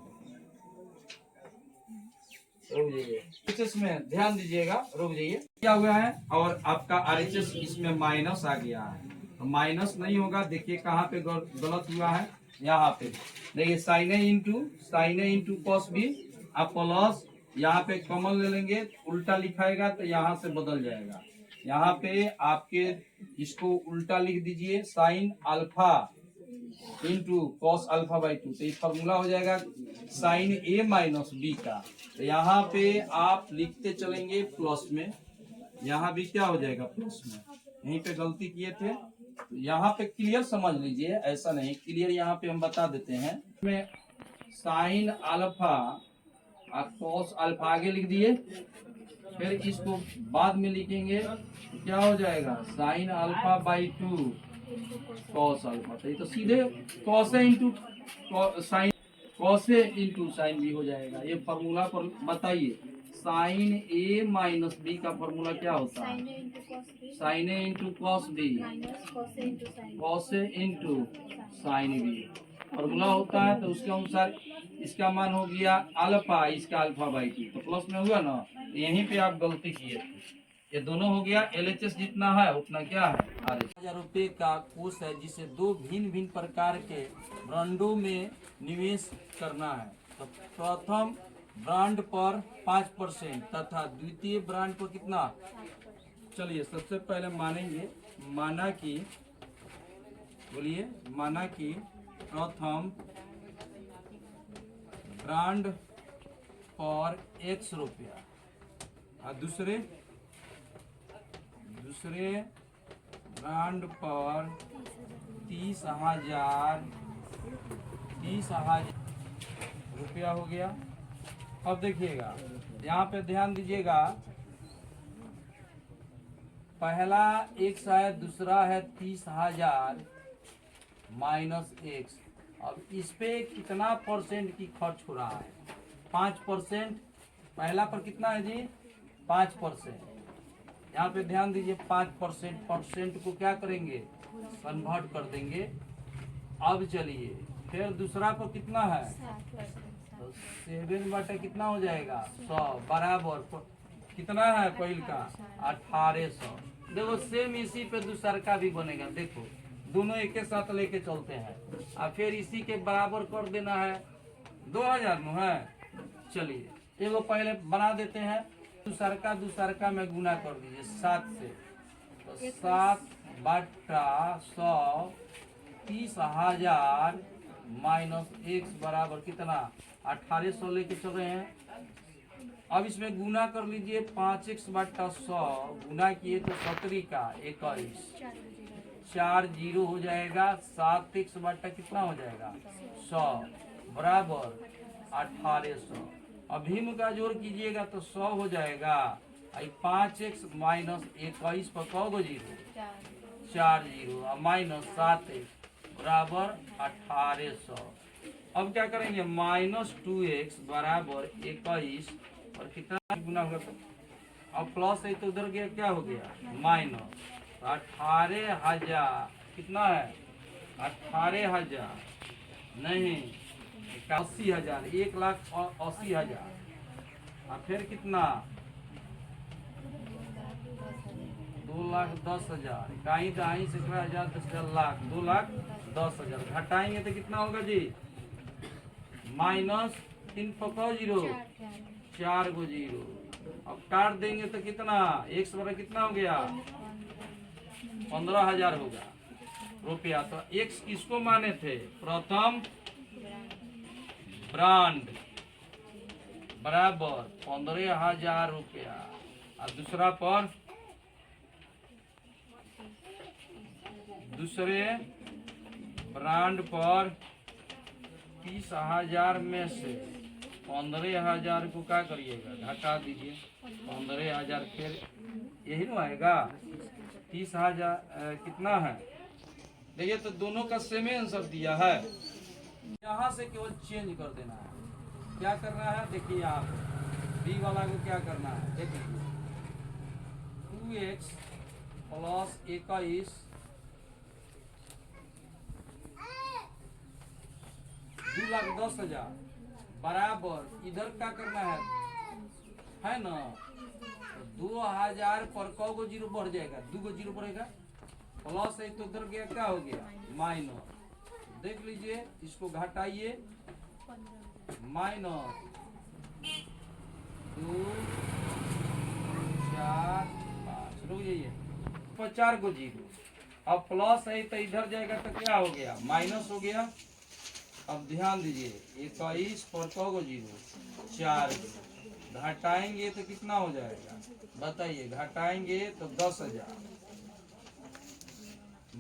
रुक जाइए, RHS में ध्यान दीजिएगा, रुक जाइए क्या हुआ है। और आपका RHS इसमें माइनस आ गया है, तो माइनस नहीं होगा। देखिए कहाँ पे गलत हुआ है, यहाँ पे देखिए sign A into cos B, आप प्लस यहाँ पे कॉमन ले लेंगे, उल्टा लिखाएगा तो यहाँ से बदल जाएगा। यहाँ पे आपके इसको उल्टा लिख दीजिए, sine alpha into cos alpha by 2, तो ये फॉर्मूला हो जाएगा साइन ए माइनस बी का। तो यहाँ पे आप लिखते चलेंगे प्लस में, यहाँ भी क्या हो जाएगा प्लस में। यहीं पे गलती किए थे, तो यहाँ पे क्लियर समझ लीजिए, ऐसा नहीं क्लियर यहाँ पे हम बता देते हैं। में साइन अल्फा और कॉस अल्फा आगे लिख दिए, फिर इसको बाद में लिखेंगे तो क्या हो जाएगा sine alpha by 2 cos alpha. तो ये तो सीधे cos into sine, cos into sine भी हो जाएगा। ये फॉर्मूला पर बताइए, साइन ए माइनस बी का फॉर्मूला क्या होता है। Sine A into cos B, cos into sine B formula होता है। तो उसके अनुसार इसका मान हो गया अल्फा, इसका अल्फा बाई 2, तो प्लस में हुआ ना। यहीं पे आप गलती किए थे। ये दोनों हो गया, LHS जितना है उतना क्या है RHS। 1000 रुपये का कोर्स है जिसे दो भिन्न भिन्न प्रकार के ब्रांडों में निवेश करना है। तो प्रथम ब्रांड पर 5% तथा द्वितीय ब्रांड पर कितना। चलिए सबसे पहले मानेंगे, माना कि बोलिए, माना कि प्रथम ब्रांड पर X रुपया और दूसरे ब्रांड पर 30,000 रुपया हो गया। अब देखिएगा यहाँ पे ध्यान दीजिएगा, पहला X है, दूसरा है 30,000 माइनस X। अब इस पे कितना परसेंट की खर्च हो रहा है, 5%। पहला पर कितना है जी 5%। यहाँ पे ध्यान दीजिए 5%, परसेंट को क्या करेंगे कन्वर्ट कर देंगे। अब चलिए फिर दूसरा पर कितना है, तो 7 बटे कितना हो जाएगा 100 बराबर कितना है पहिल का 1800। देखो सेम इसी पे दूसरा का भी बनेगा, देखो दोनों एक के साथ लेके चलते हैं और फिर इसी के बराबर कर देना है 2000 में है। चलिए एगो पहले बना देते हैं, दूसरा में गुना कर दीजिए 7 से, तो 7 बटा 100 30,000 माइनस X बराबर कितना 1800 लेके चल रहे हैं। अब इसमें गुना कर लीजिए, 5x बटा 100 गुना किए तो 17 का 21, 4 जीरो हो जाएगा, 7x बटा कितना हो जाएगा 100 बराबर 1800। अब भिन्न का जोड़ कीजिएगा तो 100 हो जाएगा। 5x माइनस 21 पर कहोगे जीरो 4 जीरो माइनस 7x बराबर 1800। अब क्या करेंगे माइनस 2x बराबर 21 और कितना गुना होगा, अब प्लस है तो उधर गया क्या हो गया माइनस, 18,000 कितना है 18,000 नहीं 81,000, 1,80,000 और फिर कितना 2,10,000, कहीं कहीं से 10,000 10,000 लाख 2,10,000 घटाएंगे तो कितना होगा जी माइनस 3 पको जीरो 4 गो जीरो। अब काट देंगे तो कितना एक बड़ा कितना हो गया 15,000 होगा रुपया। तो एक्स किसको माने थे प्रथम ब्रांड बराबर 15,000 रुपया और दूसरा पर दूसरे ब्रांड पर 30,000 में से 15,000 को क्या करिएगा घटा दीजिए 15,000 फिर यही ना आएगा 30,000 कितना है देखिए। तो दोनों का सेम आंसर दिया है, यहाँ से केवल चेंज कर देना है। क्या करना है देखिए आप, बी वाला को क्या करना है देख लीजिए, 2x प्लस 21 2,10,000 बराबर इधर क्या करना है ना, 2,000 पर कौ गो जीरो बढ़ जाएगा, 2 गो जीरो बढ़ेगा, प्लस है तो उधर गया क्या हो गया माइनस। देख लीजिए इसको घटाइए, माइनस 2 4 5 रुक जाइए, पर 4 को जीरो, अब प्लस है तो इधर जाएगा तो क्या हो गया माइनस हो गया। अब ध्यान दीजिए 21 पर कौ को जीरो 4, घटाएंगे तो कितना हो जाएगा बताइए, घटाएंगे तो 10,000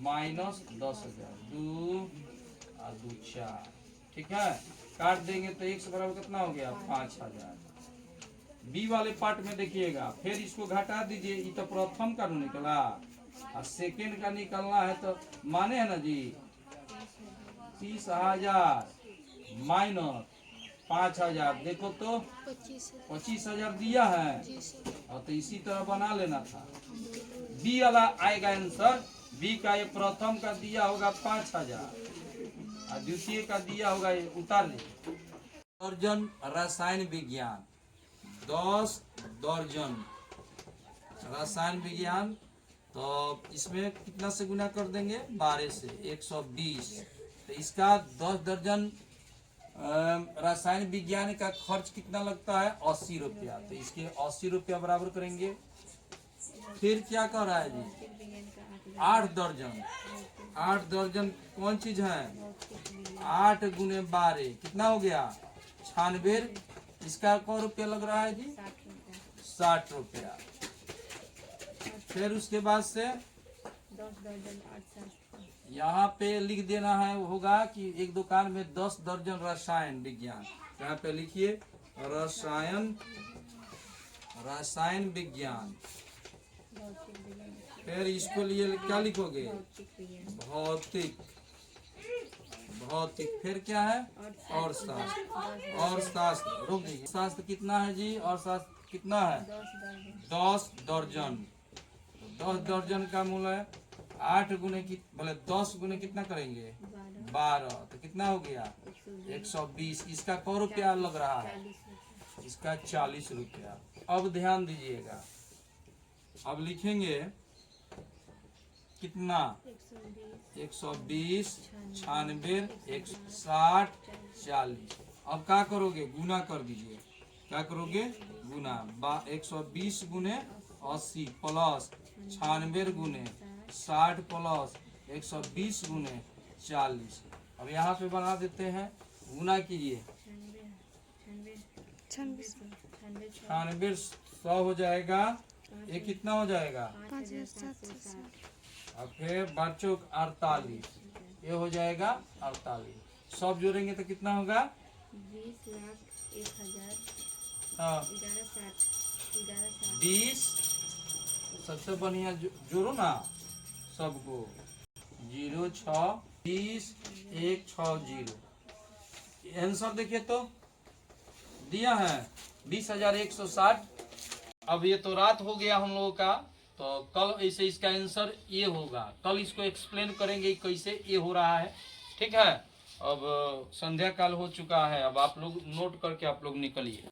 माइनस 10,000, 2 और 2 4, ठीक है। काट देंगे तो x बराबर कितना हो गया 5,000। बी वाले पार्ट में देखिएगा, फिर इसको घटा दीजिए, ये तो प्रथम का निकला और सेकेंड का निकलना है तो माने है ना जी, 30,000 माइनस 5,000, देखो तो 25,000 दिया है, और तो इसी तरह बना लेना था। बी वाला आएगा आंसर, बी का ये प्रथम का दिया होगा 5,000 और द्वितीय का दिया होगा, ये उतार लीजिए। दर्जन रसायन विज्ञान, 10 दर्जन रसायन विज्ञान, तो इसमें कितना से गुना कर देंगे 12 से 120, तो इसका 10 दर्जन रसायन विज्ञान का खर्च कितना लगता है 80 रुपया, तो इसके 80 रुपया बराबर करेंगे। फिर क्या कर रहा है जी 8 दर्जन, 8 दर्जन कौन चीज है, 8 गुने 12 कितना हो गया 96, इसका कौ रुपया लग रहा है जी 60 रुपया। फिर उसके बाद से यहाँ पे लिख देना है होगा कि एक दुकान में 10 दर्जन रसायन विज्ञान, यहाँ पे लिखिए रसायन विज्ञान। फिर इसको लिए क्या लिखोगे भौतिक, फिर क्या है और शास्त्र, रुक दीजिए, शास्त्र कितना है जी, और शास्त्र कितना है 10 दर्जन, 10 दर्जन का मूल है 8 गुने की बोले 10 गुने कितना करेंगे 12, तो कितना हो गया 120, इसका कौ रुपया लग रहा है, इसका 40 रुपया। अब ध्यान दीजिएगा, अब लिखेंगे कितना 120 96 160 40, अब क्या करोगे गुना कर दीजिए, क्या करोगे गुना 120 गुने 80 प्लस 96 गुने 60 प्लस 120 गुने 40। अब यहाँ पे बना देते हैं, गुना कीजिए 96 100 हो जाएगा, ये कितना हो जाएगा, और फिर बच्चों 48, ये हो जाएगा 48, सब जोड़ेंगे तो कितना होगा 20,01,000 हाँ 20, सबसे बढ़िया जोड़ो ना सबको, 0 6 20 1 6 0, आंसर देखिए तो दिया है 20,160। अब ये तो रात हो गया हम लोगों का, तो कल ऐसे इसका आंसर ये होगा, कल इसको एक्सप्लेन करेंगे कैसे ये हो रहा है, ठीक है। अब संध्या काल हो चुका है, अब आप लोग नोट करके आप लोग निकलिए।